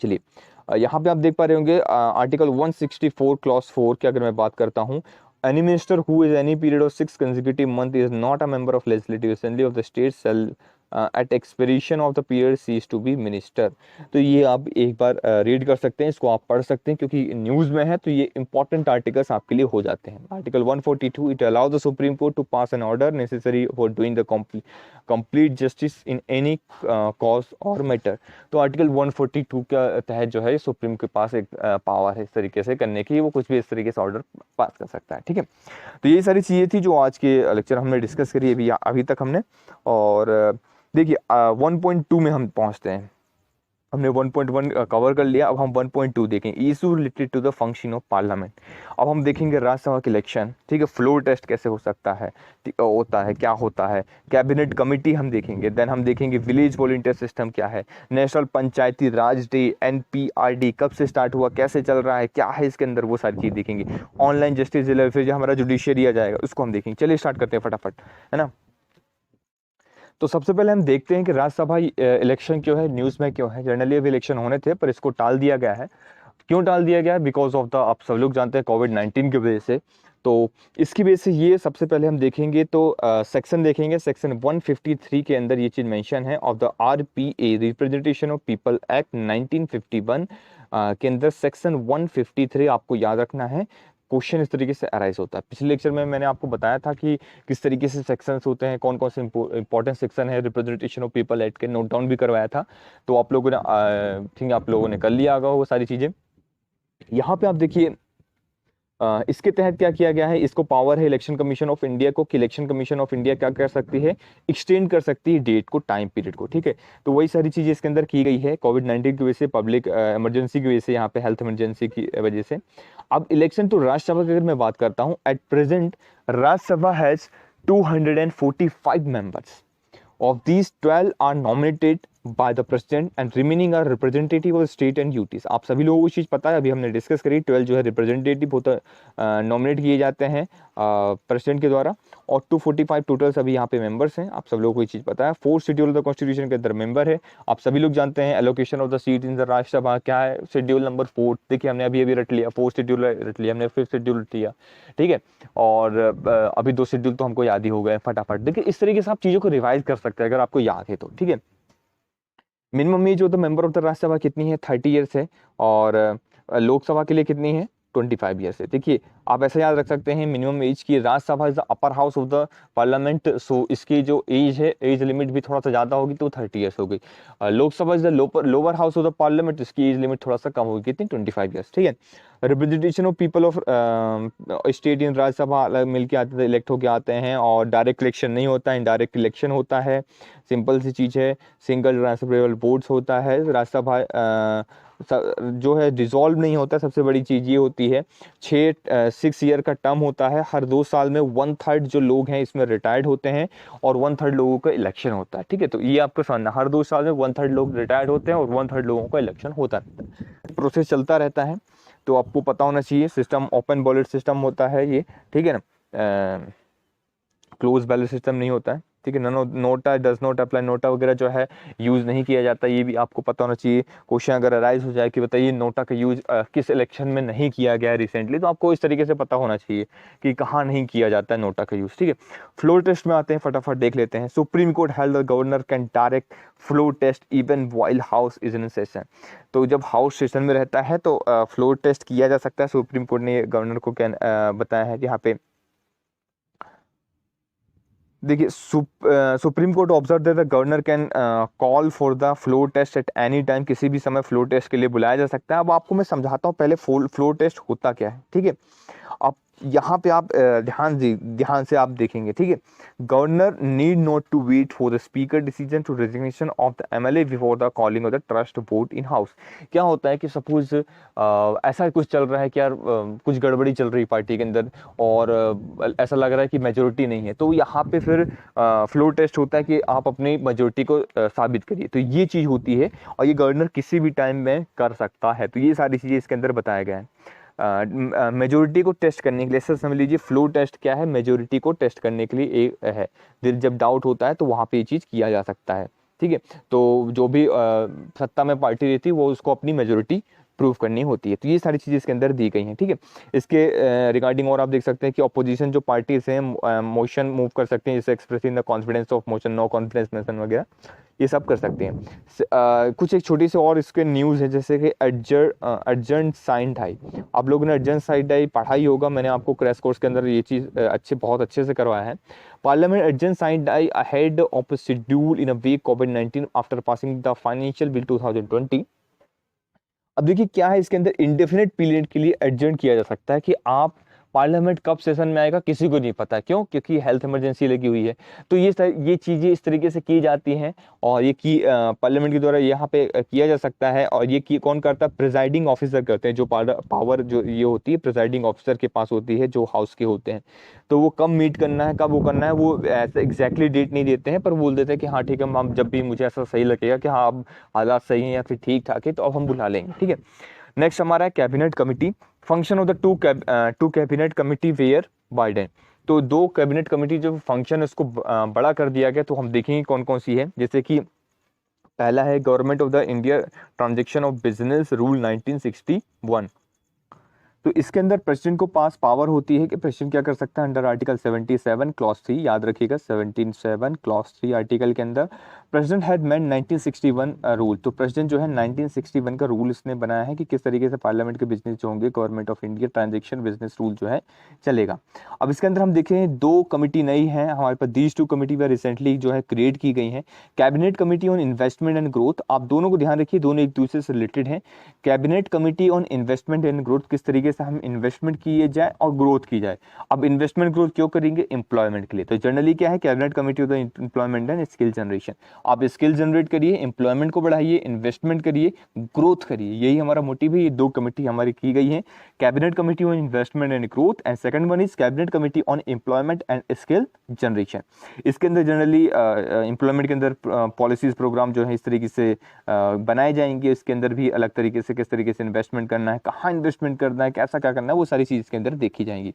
चलिए यहाँ पे आप देख पा रहे होंगे आर्टिकल 164 क्लॉज 4 की अगर मैं बात करता हूँ, any minister who is any period of 6 consecutive month is not a member of legislative assembly of the state shall at expiration of the period cease to be minister। तो ये आप एक बार रीड कर सकते हैं, इसको आप पढ़ सकते हैं, क्योंकि न्यूज़ में है तो ये इंपॉर्टेंट आर्टिकल्स आपके लिए हो जाते हैं। Article 142 it allow the supreme Court to pass an order necessary for doing the complete justice in any cause और मैटर। तो आर्टिकल 142 के तहत जो है सुप्रीम के पास एक पावर है इस तरीके से करने की, वो कुछ भी इस तरीके से ऑर्डर पास कर सकता है, ठीक है। तो ये सारी चीज़ें थी जो आज के लेक्चर हमने डिस्कस करी अभी तक हमने। और देखिए 1.2 में हम पहुंचते हैं। हमने 1.1 कवर कर लिया, अब हम 1.2 देखें, issue related to the function of parliament. अब हम देखेंगे राज्यसभा के इलेक्शन, ठीक है, फ्लोर टेस्ट कैसे हो सकता है, होता है, क्या होता है, कैबिनेट कमेटी हम देखेंगे। देन हम देखेंगे विलेज वॉलंटियर सिस्टम क्या है, नेशनल पंचायती राज डे NPRD कब से स्टार्ट हुआ, कैसे चल रहा है, क्या है इसके अंदर, वो सारी चीज़ देखेंगे। ऑनलाइन जस्टिस फिर जो हमारा जुडिशियरी आ जाएगा उसको हम देखेंगे। चलिए स्टार्ट करते हैं फटाफट, है ना। तो सबसे पहले हम देखते हैं कि राज्यसभा इलेक्शन क्यों है, न्यूज़ में क्यों है। जनरली अभी इलेक्शन होने थे पर इसको टाल दिया गया है। क्यों टाल दिया गया है? बिकॉज ऑफ द, आप सब लोग जानते हैं, कोविड-19 की वजह से। तो इसकी वजह से ये सबसे पहले हम देखेंगे तो सेक्शन देखेंगे, सेक्शन 153 के अंदर ये चीज़ मेंशन है of the RPA representation of people act 1951 के अंदर सेक्शन 153 आपको याद रखना है। क्वेश्चन इस तरीके से अराइज होता है। पिछले लेक्चर में मैंने आपको बताया था कि किस तरीके से सेक्शंस होते हैं, कौन कौन से इंपॉर्टेंट सेक्शन है रिप्रेजेंटेशन ऑफ पीपल एक्ट के, नोट डाउन भी करवाया था। तो आप लोगों ने थिंक आप लोगों ने कर लिया होगा वो सारी चीज़ें। यहाँ पे आप देखिए इसके तहत क्या किया गया है, इसको पावर है इलेक्शन कमीशन ऑफ इंडिया को, कि इलेक्शन कमीशन ऑफ इंडिया क्या कर सकती है, एक्सटेंड कर सकती है डेट को, टाइम पीरियड को, ठीक है। तो वही सारी चीज़ें इसके अंदर की गई है कोविड-19 की वजह से, पब्लिक इमरजेंसी की वजह से, यहाँ पे हेल्थ इमरजेंसी की वजह से। अब इलेक्शन तो राज्यसभा की अगर मैं बात करता हूँ, at present Rajya Sabha has 245 members. Of these 12 are nominated by the president and remaining are representative of state and UTs। आप सभी लोगों को चीज़ पता है, अभी हमने डिस्कस करी। 12 जो है रिप्रेजेंटेटिव होता नॉमिनेट किए जाते हैं प्रेसिडेंट के द्वारा, और 245 टोटल सभी यहाँ पे मेंबर्स हैं। आप सब लोगों को ये चीज़ पता है। 4th schedule of the constitution के अंदर मेंबर है, आप सभी लोग जानते हैं। Allocation of the seat in the Rajya Sabha क्या है, शेड्यूल नंबर 4। देखिए हमने अभी रट लिया, 4th शेड्यूल रट लिया हमने, 5th शेड्यूल रट लिया, ठीक है। और अभी 2 शेड्यूल तो हमको याद ही हो गए फटाफट। देखिए इस तरीके से आप चीज़ों को रिवाइज कर सकते हैं अगर आपको याद है तो, ठीक है। Minimum age of the member of the Rajya Sabha कितनी है, 30 ईयर्स है, और लोकसभा के लिए कितनी है, 25 ईयर्स है। देखिए आप ऐसा याद रख सकते हैं, मिनिमम एज की Rajya Sabha is the upper house of the parliament, so इसकी जो एज है, एज लिमिट भी थोड़ा सा ज़्यादा होगी तो 30 ईयर्स हो गई। Lok Sabha is the lower house of the parliament, इसकी एज लिमिट थोड़ा सा कम होगी, कितनी, 25 ईयर्स, ठीक है। Representation of people of state in Rajya Sabha अलग मिल के आते थे, इलेक्ट होके आते हैं, और डायरेक्ट इलेक्शन नहीं होता, इनडायरेक्ट इलेक्शन होता है। सिंपल सी चीज़ है, सिंगल ट्रांसफरेबल वोट्स होता है। राज्यसभा जो है डिसॉल्व नहीं होता। सबसे बड़ी चीज़ ये होती है 6 ईयर का टर्म होता है। हर 2 साल में 1/3 जो लोग हैं इसमें रिटायर्ड होते हैं और 1/3 लोगों का इलेक्शन होता है। ठीक है, तो ये आपको समझना, हर 2 साल में 1/3 लोग रिटायर्ड होते हैं और 1/3 लोगों का इलेक्शन होता रहता है। प्रोसेस चलता रहता है, तो आपको पता होना चाहिए। सिस्टम ओपन बैलेट सिस्टम होता है ये, ठीक है ना, क्लोज बैलेट सिस्टम नहीं होता है। ठीक है, NOTA does not apply, NOTA वगैरह जो है यूज़ नहीं किया जाता, ये भी आपको पता होना चाहिए। क्वेश्चन अगर अराइज हो जाए कि बताइए नोटा का यूज़ किस इलेक्शन में नहीं किया गया रिसेंटली, तो आपको इस तरीके से पता होना चाहिए कि कहाँ नहीं किया जाता है नोटा का यूज़। ठीक है, फ्लोर टेस्ट में आते हैं, फटाफट देख लेते हैं। Supreme Court held the governor can direct floor test even while house is in session. तो जब हाउस सेशन में रहता है तो फ्लोर टेस्ट किया जा सकता है। सुप्रीम कोर्ट ने गवर्नर को क्या बताया है कि यहाँ पे देखिए, Supreme Court observe that the governor can call for the floor test at any time, किसी भी समय फ्लोर टेस्ट के लिए बुलाया जा सकता है। अब आपको मैं समझाता हूँ पहले फ्लोर टेस्ट होता क्या है। ठीक है, अब यहाँ पे आप ध्यान से आप देखेंगे। ठीक है, governor need not to wait for the speaker decision to resignation of the MLA before the calling of the trust vote in house. क्या होता है कि सपोज ऐसा कुछ चल रहा है कि यार कुछ गड़बड़ी चल रही पार्टी के अंदर और ऐसा लग रहा है कि मेजोरिटी नहीं है, तो यहाँ पे फिर फ्लोर टेस्ट होता है कि आप अपनी मेजोरिटी को साबित करिए। तो ये चीज़ होती है और ये गवर्नर किसी भी टाइम में कर सकता है। तो ये सारी चीज़ें इसके अंदर बताया गया है। मेजोरिटी को टेस्ट करने के लिए, ऐसा समझ लीजिए फ्लो टेस्ट क्या है, मेजोरिटी को टेस्ट करने के लिए एक है। फिर जब डाउट होता है तो वहाँ पे ये चीज़ किया जा सकता है। ठीक है, तो जो भी सत्ता में पार्टी रहती है वो उसको अपनी मेजोरिटी प्रूव करनी होती है। तो ये सारी चीज़ें इसके अंदर दी गई हैं। ठीक है, इसके रिगार्डिंग और आप देख सकते हैं कि अपोजिशन जो पार्टीज हैं मोशन मूव कर सकते हैं, जैसे expressing the confidence of motion, no confidence motion वगैरह, ये सब कर सकते हैं। कुछ एक छोटी सी और इसके न्यूज़ है, जैसे कि अर्जेंट साइन डाई। आप लोगों ने अर्जेंट साइन डाई पढ़ा ही होगा, मैंने आपको क्रैश कोर्स के अंदर ये चीज़ बहुत अच्छे से करवाया है। Parliament urgent sine die ahead of schedule in a week कोविड-19 after passing the financial bill 2020। अब देखिए क्या है, इसके अंदर इंडेफिनिट पीरियड के लिए अर्जेंट किया जा सकता है कि आप पार्लियामेंट कब सेशन में आएगा किसी को नहीं पता। क्यों? क्योंकि हेल्थ इमरजेंसी लगी हुई है। तो ये चीज़ें इस तरीके से की जाती हैं और ये की पार्लियामेंट के द्वारा यहाँ पे किया जा सकता है। और ये की कौन करता है? प्रिजाइडिंग ऑफिसर करते हैं। जो पावर जो ये होती है प्रिजाइडिंग ऑफिसर के पास होती है, जो हाउस के होते हैं। तो वो कब मीट करना है, कब वो करना है, वो ऐसा एग्जैक्टली डेट नहीं देते हैं, पर बोल देते हैं कि हाँ ठीक है, हम जब भी मुझे ऐसा सही लगेगा कि हाँ अब हालात सही हैं या फिर ठीक ठाक है, तो अब हम बुला लेंगे। ठीक है, नेक्स्ट हमारा है cabinet committee. Function of the two cabinet committee were Biden. तो 2 कैबिनेट कमिटी जो फंक्शन है उसको बड़ा कर दिया गया। तो हम देखेंगे कौन कौन सी है। जैसे कि पहला है government of the India transaction of business rule 1961। तो इसके अंदर प्रेसिडेंट को पास पावर होती है कि प्रेसिडेंट क्या कर सकता है अंडर आर्टिकल 77 क्लॉज 3, याद रखिएगा 77 क्लॉज 3 आर्टिकल के अंदर प्रेसिडेंट हैड मेड 1961 रूल। तो प्रेसिडेंट जो है 1961 का रूल इसने बनाया है कि किस तरीके से पार्लियामेंट के बिजनेस जो होंगे, government of India transaction business rule जो है चलेगा। अब इसके अंदर हम देखें 2 कमेटी नई है हमारे पास। दीज 2 कमेटी व रिसेंटली जो है क्रिएट की गई है। Cabinet committee on investment and growth. आप दोनों को ध्यान रखिए, दोनों एक दूसरे से रिलेटेड हैं। Cabinet committee on investment and growth, किस तरीके से हम इन्वेस्टमेंट किए जाए और ग्रोथ की जाए। अब इन्वेस्टमेंट ग्रोथ क्यों करेंगे? एम्प्लॉयमेंट के लिए। तो जनरली क्या है, cabinet committee of the employment and skill generation. आप स्किल जनरेट करिए, एम्प्लॉयमेंट को बढ़ाइए, इन्वेस्टमेंट करिए, ग्रोथ करिए, यही हमारा मोटिव है। ये 2 कमेटी हमारी की गई है, cabinet committee on investment and growth and second one is cabinet committee on employment and skill generation. इसके अंदर जनरली एम्प्लॉयमेंट के अंदर पॉलिसीज प्रोग्राम जो है इस तरीके से बनाए जाएंगे। इसके अंदर भी अलग तरीके से किस तरीके से इन्वेस्टमेंट करना है, कहाँ इन्वेस्टमेंट करना है, कैसा क्या करना है, वो सारी चीज़ इसके अंदर देखी जाएंगी।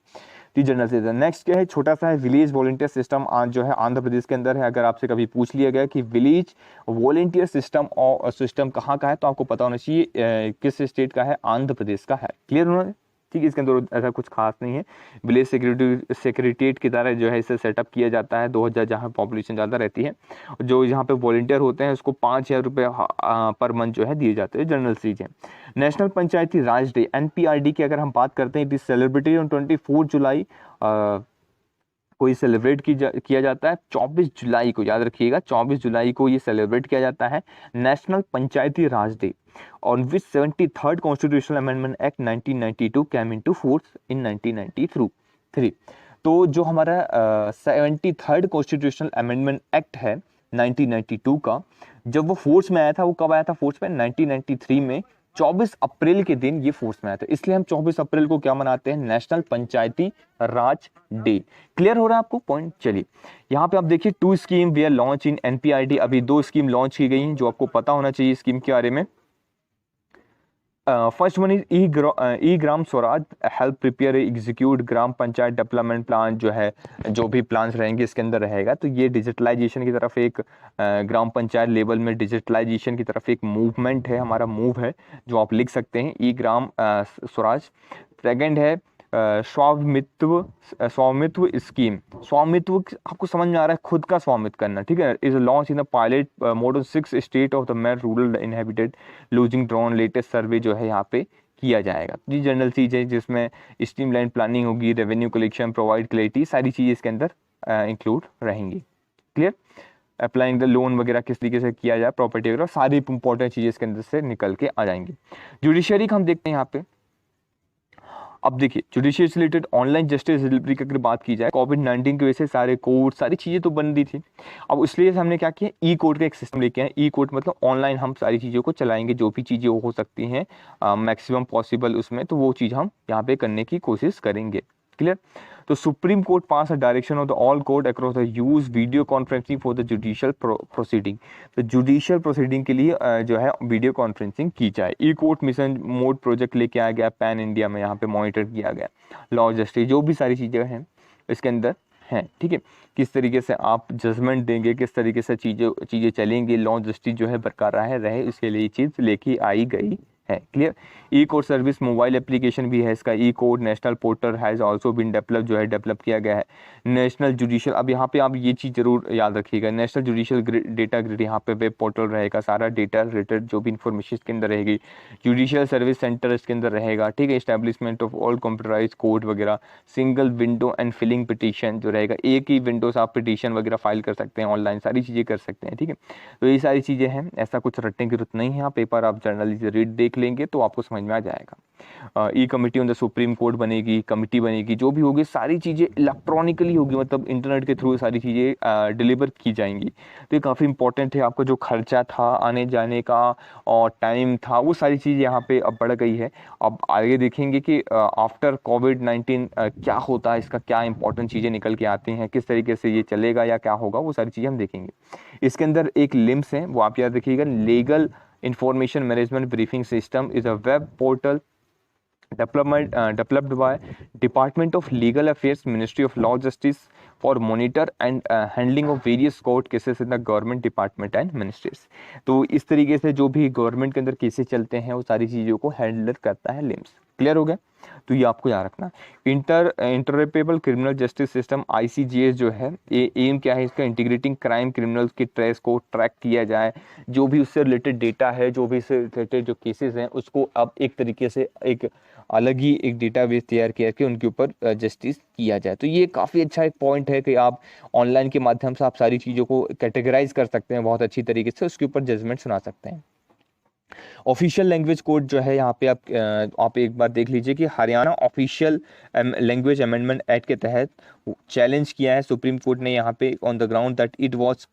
तो जनरल से नेक्स्ट क्या है, छोटा सा है विलेज वॉलंटियर सिस्टम। आज जो है आंध्र प्रदेश के अंदर है। अगर आपसे कभी पूछ लिया गया कि विलेज वॉलंटियर सिस्टम कहाँ का है, तो आपको पता होना चाहिए किस स्टेट का है, आंध्र प्रदेश का है। क्लियर उन्होंने? ठीक है, इसके अंदर ऐसा कुछ खास नहीं है। विलेज सेक्रेटरीट की तरह जो है इसे सेटअप किया जाता है। 2000 जहाँ पॉपुलेशन ज़्यादा रहती है, जो यहाँ पे वॉलंटियर होते हैं उसको 5000 रुपये पर मंथ जो है दिए जाते हैं। जनरल चीज़ है। नेशनल पंचायती राज डे NPRD की अगर हम बात करते हैं, इट इज सेलिब्रेटेड ऑन 24 जुलाई को ये सेलिब्रेट किया जाता है 24 जुलाई को, याद रखिएगा 24 जुलाई को ये सेलिब्रेट किया जाता है national Panchayati Raj day, on which 73rd constitutional amendment act 1992 came into force in 1993। तो जो हमारा 73rd कॉन्स्टिट्यूशनल अमेंडमेंट एक्ट है 1992 का, जब वो फोर्स में आया था, वो कब आया था फोर्स में? 1993 में 24 अप्रैल के दिन ये फोर्स में आया था। इसलिए हम 24 अप्रैल को क्या मनाते हैं? नेशनल पंचायती राज डे। क्लियर हो रहा है आपको पॉइंट? चलिए यहाँ पे आप देखिए 2 scheme we are launch in NPRD. अभी 2 स्कीम लॉन्च की गई हैं जो आपको पता होना चाहिए स्कीम के बारे में। First one is E Gram Swaraj, help prepare execute gram panchayat development plan. जो है जो भी प्लान्स रहेंगे इसके अंदर रहेगा, तो ये डिजिटलाइजेशन की तरफ एक ग्राम पंचायत लेवल में डिजिटलाइजेशन की तरफ एक मूवमेंट है, हमारा मूव है जो आप लिख सकते हैं, ई ग्राम स्वराज। सेकेंड है स्वामित्व स्कीम। स्वामित्व आपको समझ में आ रहा है, खुद का स्वामित्व करना, ठीक है। Is launch in the pilot mode on 6 state of the main rural inhabited losing drone. Latest सर्वे जो है यहाँ पे किया जाएगा। जी जनरल चीज़ है जिसमें स्ट्रीमलाइन प्लानिंग होगी, रेवेन्यू कलेक्शन, प्रोवाइड क्लैरिटी, सारी चीज़ें इसके अंदर इंक्लूड रहेंगी। क्लियर? अप्लाइंग द लोन वगैरह किस तरीके से किया जाए, प्रॉपर्टी वगैरह, सारी इंपॉर्टेंट चीज़ें इसके अंदर से निकल के आ जाएंगी। जुडिशरी का हम देखते हैं यहाँ पे। अब देखिए जुडिशियल से रिलेटेड ऑनलाइन जस्टिस डिलीवरी की अगर बात की जाए, कोविड-19 की वजह से सारे कोर्ट सारी चीज़ें तो बन रही थी। अब इसलिए हमने क्या किया, ई कोर्ट का एक सिस्टम लेके आए। ई कोर्ट मतलब ऑनलाइन हम सारी चीज़ों को चलाएंगे, जो भी चीज़ें हो सकती हैं मैक्सिमम पॉसिबल उसमें, तो वो चीज़ हम यहाँ पे करने की कोशिश करेंगे। क्लियर? तो supreme court pass a direction of the all court across the use video conferencing for the judicial proceeding. तो जुडिशियल प्रोसीडिंग के लिए जो है वीडियो कॉन्फ्रेंसिंग की जाए। ई कोर्ट मिशन मोड प्रोजेक्ट लेके आया गया, पैन इंडिया में यहाँ पे मॉनिटर किया गया। लॉ जस्टिस जो भी सारी चीज़ें हैं इसके अंदर हैं, ठीक है। किस तरीके से आप जजमेंट देंगे, किस तरीके से चीज़ें चलेंगी, लॉ जस्टिस जो है बरकरार रहे, इसके लिए ये चीज़ लेके आई गई है। Clear? E court service mobile application भी है इसका। E court national portal has also been develop, जो है डेवलप किया गया है। नेशनल जुडिशियल, अब यहाँ पे आप ये चीज़ जरूर याद रखिएगा, नेशनल जुडिशियल डेटा ग्रिड यहाँ पे वेब पोर्टल रहेगा, सारा डेटा रिलेटेड जो भी इंफॉर्मेशन इसके अंदर रहेगी। जुडिशियल सर्विस सेंटर इसके अंदर रहेगा, ठीक है। Establishment of all computerise court वगैरह, single window and filing petition जो रहेगा, एक ही विंडो से आप पिटीशन वगैरह फाइल कर सकते हैं, ऑनलाइन सारी चीज़ें कर सकते हैं, ठीक है। तो ये सारी चीज़ें हैं, ऐसा कुछ रटने की जरूरत नहीं है। आप पेपर आप जर्नली रीड देख लेंगे तो आपको समझ में आ जाएगा। E committee on the supreme court बनेगी, कमिटी बनेगी, जो भी होगी सारी चीज़ें इलेक्ट्रॉनिकली होगी, मतलब इंटरनेट के थ्रू सारी चीज़ें डिलीवर की जाएंगी। तो ये काफ़ी इंपॉर्टेंट है। आपका जो खर्चा था आने जाने का और टाइम था, वो सारी चीज़ यहाँ पे अब बढ़ गई है। अब आगे देखेंगे कि आफ्टर कोविड-19 क्या होता है, इसका क्या इंपॉर्टेंट चीज़ें निकल के आती हैं, किस तरीके से ये चलेगा या क्या होगा, वो सारी चीज़ें हम देखेंगे। इसके अंदर एक लिम्स है, वो आप याद रखिएगा, legal Information Management Briefing System is a web portal developed by Department of Legal Affairs, Ministry of Law Justice for monitor and handling of various court cases in the government department and ministries। तो इस तरीके से जो भी government के अंदर cases चलते हैं वो सारी चीज़ों को हैंडल करता है लिम्स। क्लियर हो गया? तो ये आपको याद रखना। Interoperable criminal justice system ICJS जो है, ये एम क्या है इसका, इंटीग्रेटिंग क्राइम क्रिमिनल्स के ट्रेस को ट्रैक किया जाए, जो भी उससे रिलेटेड डेटा है, जो भी उससे रिलेटेड जो केसेस हैं उसको अब एक तरीके से एक अलग ही एक डेटाबेस तैयार किया कि उनके ऊपर जस्टिस किया जाए। तो ये काफ़ी अच्छा एक पॉइंट है कि आप ऑनलाइन के माध्यम से आप सारी चीज़ों को कैटेगराइज कर सकते हैं बहुत अच्छी तरीके से, उसके ऊपर जजमेंट सुना सकते हैं। ऑफिशियल लैंग्वेज कोड जो है यहाँ पे आप एक बार देख लीजिए कि Haryana official language amendment act के तहत चैलेंज किया है सुप्रीम कोर्ट ने यहाँ पे on the ground that it was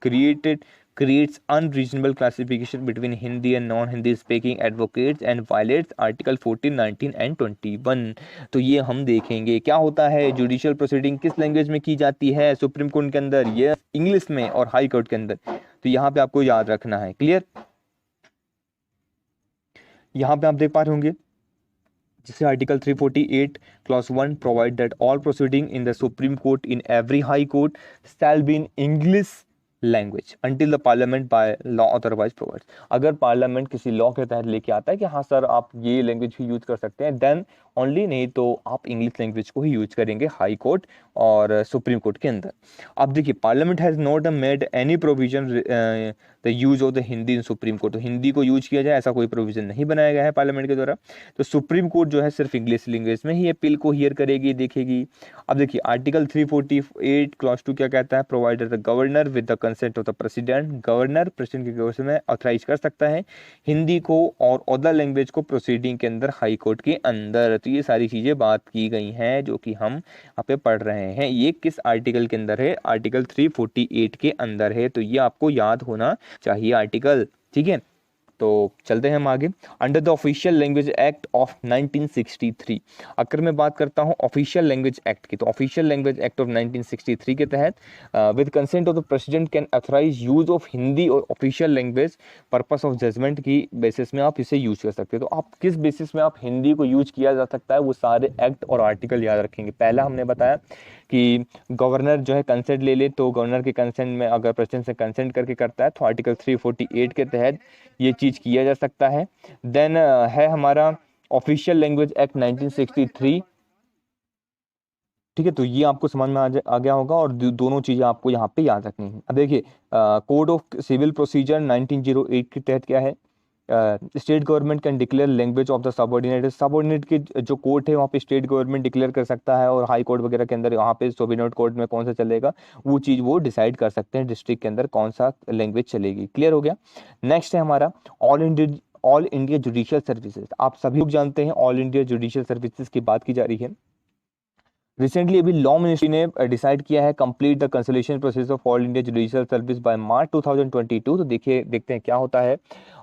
creates unreasonable classification between Hindi and non-Hindi speaking advocates and violates Article 14, 19 and 21। तो ये हम देखेंगे क्या होता है, जुडिशियल प्रोसीडिंग किस लैंग्वेज में की जाती है सुप्रीम कोर्ट के अंदर, ये इंग्लिश में, और हाई कोर्ट के अंदर। तो यहाँ पे आपको याद रखना है। क्लियर? यहाँ पे आप देख पा रहे होंगे जिसे article 348 clause 1 provide that all proceeding in the supreme court in every high court shall be in English language until the parliament by law otherwise provides. अगर पार्लियामेंट किसी लॉ के तहत लेके आता है कि हाँ सर आप ये लैंग्वेज भी यूज कर सकते हैं, देन ओनली, नहीं तो आप इंग्लिश लैंग्वेज को ही यूज करेंगे हाई कोर्ट और सुप्रीम कोर्ट के अंदर। अब देखिए, parliament has not made any provision the use of the Hindi in supreme court. तो हिंदी को यूज किया जाए ऐसा कोई प्रोविजन नहीं बनाया गया है पार्लियामेंट के द्वारा। तो सुप्रीम कोर्ट जो है सिर्फ इंग्लिश लैंग्वेज में ही अपील को हियर करेगी, देखेगी। अब देखिए आर्टिकल 348 क्लॉज 2 क्या कहता है, provided the governor with the consent of the president. Governor president के गवर्नर में ऑथराइज कर सकता है हिंदी को और अदर लैंग्वेज को प्रोसीडिंग के अंदर हाई कोर्ट के अंदर। तो ये सारी चीजें बात की गई हैं जो कि हम यहाँ पे पढ़ रहे हैं। ये किस आर्टिकल के अंदर है, आर्टिकल 348 के अंदर है। तो ये आपको याद होना चाहिए आर्टिकल, ठीक है। तो चलते हैं हम आगे। Under the official language act of 1963, अगर मैं बात करता हूं ऑफिशियल लैंग्वेज एक्ट की, तो ऑफिशियल लैंग्वेज एक्ट ऑफ 1963 के तहत with consent of the president can authorise use of Hindi और official language purpose of judgment की बेसिस में आप इसे यूज कर सकते हैं। तो आप किस बेसिस में आप हिंदी को यूज किया जा सकता है, वो सारे एक्ट और आर्टिकल याद रखेंगे। पहला हमने बताया कि गवर्नर जो है कंसेंट ले ले, तो गवर्नर के कंसेंट में अगर प्रेसिडेंट से कंसेंट करके करता है तो आर्टिकल 348 के तहत ये चीज किया जा सकता है। देन है हमारा ऑफिशियल लैंग्वेज एक्ट 1963, ठीक है। तो ये आपको समझ में आ गया होगा और दोनों चीजें आपको यहाँ पे याद रखनी है। अब देखिए कोड ऑफ सिविल प्रोसीजर 1908 के तहत क्या है, state government can declare language of the subordinate. Subordinate के जो कोर्ट है वहाँ पे स्टेट गवर्नमेंट डिक्लेयर कर सकता है, और हाई कोर्ट वगैरह के अंदर वहाँ पे सबऑर्डिनेट कोर्ट में कौन सा चलेगा वो चीज़ वो डिसाइड कर सकते हैं डिस्ट्रिक्ट के अंदर कौन सा लैंग्वेज चलेगी। क्लियर हो गया। नेक्स्ट है हमारा ऑल इंडिया जुडिशियल सर्विसेज। आप सभी लोग जानते हैं ऑल इंडिया जुडिशियल सर्विसेज की बात की जा रही है। रिसेंटली अभी लॉ मिनिस्ट्री ने डिसाइड किया है complete the consolidation process of all India judicial service by March 2022। तो देखिए देखते हैं क्या होता है।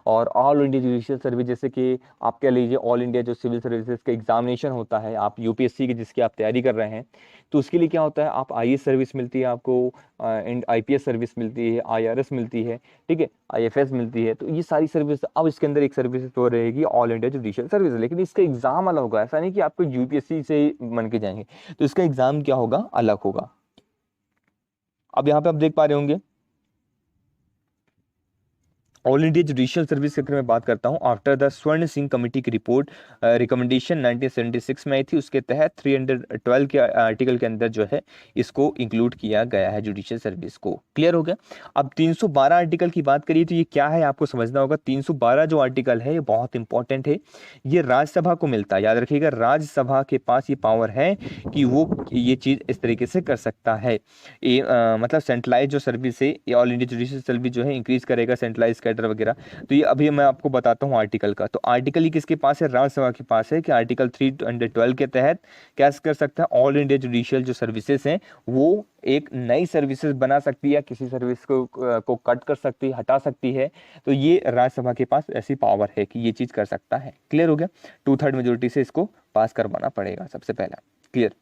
और ऑल इंडिया जुडिशियल सर्विस, जैसे कि आप कह लीजिए ऑल इंडिया जो सिविल सर्विसेज का एग्जामिनेशन होता है, आप यूपीएससी की जिसकी आप तैयारी कर रहे हैं, तो उसके लिए क्या होता है, आप आईएएस सर्विस मिलती है आपको, एंड आईपीएस सर्विस मिलती है, आईआरएस मिलती है, ठीक है, आईएफएस मिलती है। तो ये सारी सर्विस, अब इसके अंदर एक सर्विस तो रहेगी ऑल इंडिया जुडिशियल सर्विस, लेकिन इसका एग्जाम अलग होगा। ऐसा नहीं कि आपको यूपीएससी से बन के जाएंगे, तो इसका एग्जाम क्या होगा, अलग होगा। अब यहाँ पे आप देख पा रहे होंगे ऑल इंडिया जुडिशियल सर्विस की अगर मैं बात करता हूं, आफ्टर द स्वर्ण सिंह कमेटी की रिपोर्ट रिकमेंडेशन 1976 में आई थी, उसके तहत 312 के आर्टिकल के अंदर जो है इसको इंक्लूड किया गया है जुडिशियल सर्विस को। क्लियर हो गया। अब 312 आर्टिकल की बात करिए तो ये क्या है आपको समझना होगा। 312 जो आर्टिकल है ये बहुत इंपॉर्टेंट है, ये राज्यसभा को मिलता है। याद रखिएगा, राज्यसभा के पास ये पावर है कि वो ये चीज़ इस तरीके से कर सकता है। मतलब सेंट्रलाइज जो सर्विस है, ये ऑल इंडिया जुडिशियल सर्विस जो है इंक्रीज करेगा, सेंट्रलाइज वगैरह। तो ये अभी मैं आपको बताता हूँ आर्टिकल का। तो आर्टिकल ही किसके पास है, राज्यसभा के पास है, कि आर्टिकल 312 के तहत क्या कर सकता है, ऑल इंडिया जुडिशियल जो सर्विसेज हैं वो एक नई सर्विसेज बना सकती है, किसी सर्विस को कट कर सकती है, हटा सकती है। तो ये राज्यसभा के पास ऐसी पावर है कि ये चीज कर सकता है। क्लियर हो गया। 2/3 मेजोरिटी से इसको पास करवाना पड़ेगा सबसे पहला। क्लियर।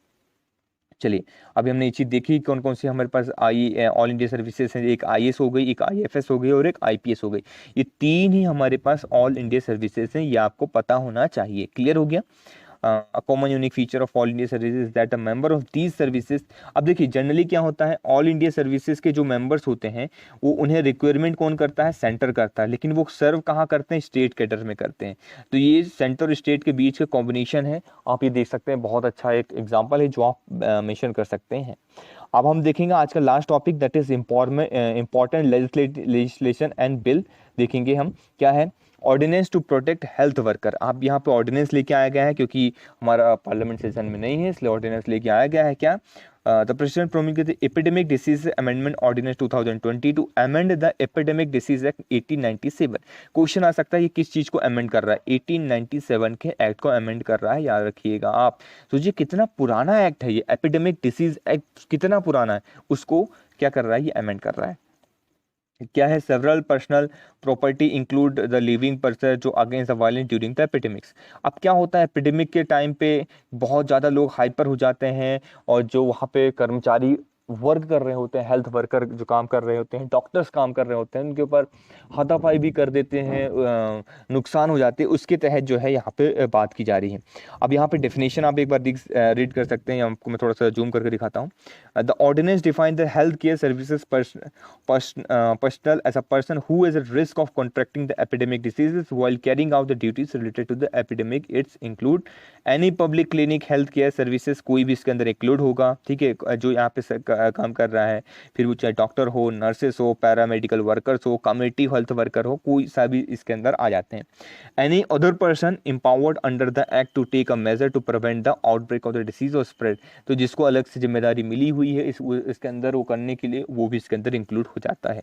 चलिए अभी हमने ये चीज देखी कौन कौन सी हमारे पास आई ऑल इंडिया सर्विसेज हैं। एक आईएएस हो गई, एक आईएफएस हो गई और एक आईपीएस हो गई। ये तीन ही हमारे पास ऑल इंडिया सर्विसेज हैं, ये आपको पता होना चाहिए। क्लियर हो गया। Common unique feature of all India services that a member of these services. अब देखिए जनरली क्या होता है, ऑल इंडिया सर्विसेज के जो मेंबर्स होते हैं वो उन्हें रिक्वायरमेंट कौन करता है, सेंटर करता है, लेकिन वो सर्व कहाँ करते हैं, स्टेट कैडर में करते हैं। तो ये सेंटर और स्टेट के बीच का कॉम्बिनेशन है, आप ये देख सकते हैं। बहुत अच्छा एक एग्जाम्पल है जो आप मेंशन कर सकते हैं। अब हम देखेंगे आज का last topic, that is important legislation and bill. देखेंगे हम क्या है, ordinance to protect health worker. आप यहाँ पे ऑर्डिनेंस लेके आया गया है क्योंकि हमारा पार्लियामेंट सेशन में नहीं है, इसलिए ऑर्डिनेंस लेके आया गया है। क्या, the president promulgated epidemic disease amendment ordinance 2020 to amend the epidemic disease act 1897। Question आ सकता है ये किस चीज को अमेंड कर रहा है, 1897 के एक्ट को अमेंड कर रहा है। याद रखिएगा आप, सोचिए कितना पुराना एक्ट है ये, एपिडेमिक डिसीज एक्ट कितना पुराना है, उसको क्या कर रहा है, ये अमेंड कर रहा है। क्या है, several personal property include the living person जो against the violence during the epidemics. अब क्या होता है, एपिडेमिक के टाइम पे बहुत ज़्यादा लोग हाइपर हो जाते हैं और जो वहाँ पे कर्मचारी वर्क कर रहे होते हैं, हेल्थ वर्कर जो काम कर रहे होते हैं, डॉक्टर्स काम कर रहे होते हैं, उनके ऊपर हाथापाई भी कर देते हैं, नुकसान हो जाते हैं, उसके तहत जो है यहाँ पे बात की जा रही है। अब यहाँ पे डेफिनेशन आप एक बार रीड कर सकते हैं, आपको मैं थोड़ा सा जूम करके दिखाता हूँ। The ordinance define the health care services personal as a person who is at risk of contracting the epidemic diseases while carrying out the duties related to the epidemic. It's include any public clinic health care services, कोई भी इसके अंदर include होगा, ठीक है, जो यहाँ पे काम कर रहा है, फिर वो चाहे डॉक्टर हो, नर्सेस हो, पैरामेडिकल वर्कर्स हो, कम्युनिटी हेल्थ वर्कर हो, कोई सा भी इसके अंदर आ जाते हैं। Any other person empowered under the act to take a measure to prevent the outbreak of the disease और स्प्रेड, तो जिसको अलग से जिम्मेदारी मिली हुई है इसके अंदर वो करने के लिए, वो भी इसके अंदर इंक्लूड हो जाता है।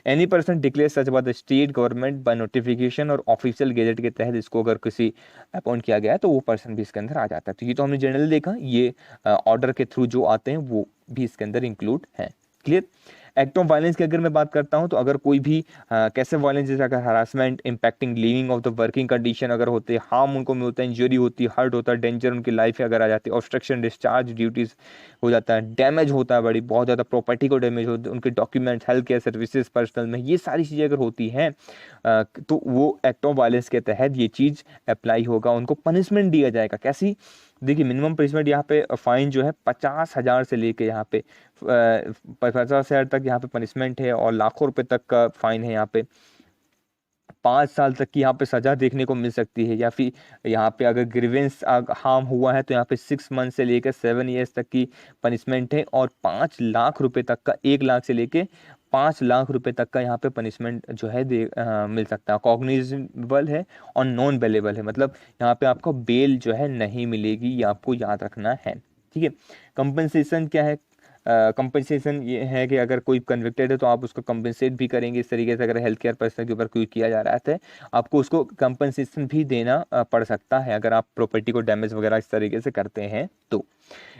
Any person declare such by the state government by notification और ऑफिशियल गेजेट के तहत इसको अगर किसी अपॉइंट किया गया है तो वो पर्सन भी इसके अंदर आ जाता है। तो ये तो हमने जनरली देखा, ये ऑर्डर के थ्रू जो आते हैं वो भी इसके अंदर इंक्लूड है। क्लियर। एक्ट ऑफ वायलेंस की अगर मैं बात करता हूं तो अगर कोई भी कैसे वायलेंस, जैसे अगर harassment, impacting living of the working condition अगर होते, हार्म उनको मिलता है, इंजरी होती, हर्ट होता है, डेंजर उनकी लाइफ अगर आ जाती है, ऑब्स्ट्रक्शन डिस्चार्ज ड्यूटीज हो जाता है, डैमेज होता है, बड़ी बहुत ज़्यादा प्रॉपर्टी को डैमेज होता है, उनके document, health care services personal में, ये सारी चीज़ें अगर होती हैं तो वो एक्ट ऑफ वायलेंस के तहत ये चीज़ अप्लाई होगा, उनको पनिशमेंट दिया जाएगा। कैसी? देखिए मिनिमम पनिशमेंट यहाँ पे फाइन जो है 50,000 से लेके यहाँ पे 50,000 तक यहाँ पे पनिशमेंट है, और लाखों रुपए तक का फाइन है। यहाँ पे 5 साल तक की यहाँ पे सजा देखने को मिल सकती है, या फिर यहाँ पे अगर ग्रीवेंस हार्म हुआ है तो यहाँ पे 6 मंथ से लेकर 7 ईयर्स तक की पनिशमेंट है, और 5 लाख रुपए तक का, 1 लाख से लेके 5 लाख रुपए तक का यहाँ पे पनिशमेंट जो है मिल सकता है। कॉग्निजेबल है और नॉन बेलेबल है, मतलब यहाँ पे आपको बेल जो है नहीं मिलेगी, ये आपको याद रखना है। ठीक है। कंपनसेशन क्या है? कंपनसेशन ये है कि अगर कोई कन्विक्टेड है तो आप उसको कंपनसेट भी करेंगे। इस तरीके से अगर हेल्थ केयर पर्सन के ऊपर कोई किया जा रहा है आपको उसको कंपनसेशन भी देना पड़ सकता है, अगर आप प्रॉपर्टी को डैमेज वगैरह इस तरीके से करते हैं तो।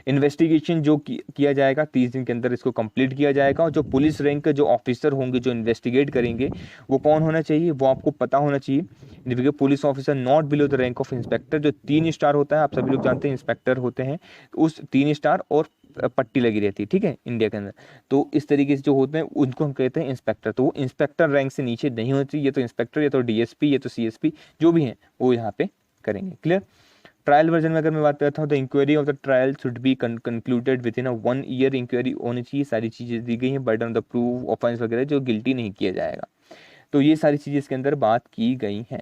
इन्वेस्टिगेशन जो किया जाएगा 30 दिन के अंदर इसको कंप्लीट किया जाएगा, और जो पुलिस रैंक के जो ऑफिसर होंगे जो इन्वेस्टिगेट करेंगे वो कौन होना चाहिए, वो आपको पता होना चाहिए। Police officer not below the rank of inspector, जो 3 स्टार होता है, आप सभी लोग जानते हैं इंस्पेक्टर होते हैं, तो उस 3 स्टार और पट्टी लगी रहती है, ठीक है, इंडिया के अंदर। तो इस तरीके से जो होते हैं उनको हम कहते हैं इंस्पेक्टर, तो वो इंस्पेक्टर रैंक से नीचे नहीं होना चाहिए, ये तो इंस्पेक्टर, या तो डीएसपी, या तो सीएसपी, जो भी हैं वो यहाँ पे करेंगे। क्लियर। ट्रायल वर्जन में अगर मैं बात करता हूँ तो inquiry of the trial should be concluded within 1 year, inquiry होनी चाहिए, सारी चीज़ें दी गई हैं, burden of the proof, offence वगैरह, जो गिल्टी नहीं किया जाएगा। तो ये सारी चीज़ें इसके अंदर बात की गई हैं।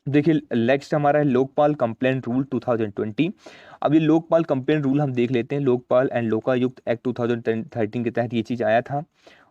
देखिए नेक्स्ट हमारा है लोकपाल कंप्लेंट रूल 2020। अब ये लोकपाल कंप्लेंट रूल हम देख लेते हैं। लोकपाल एंड लोकायुक्त एक्ट 2013 के तहत ये चीज़ आया था,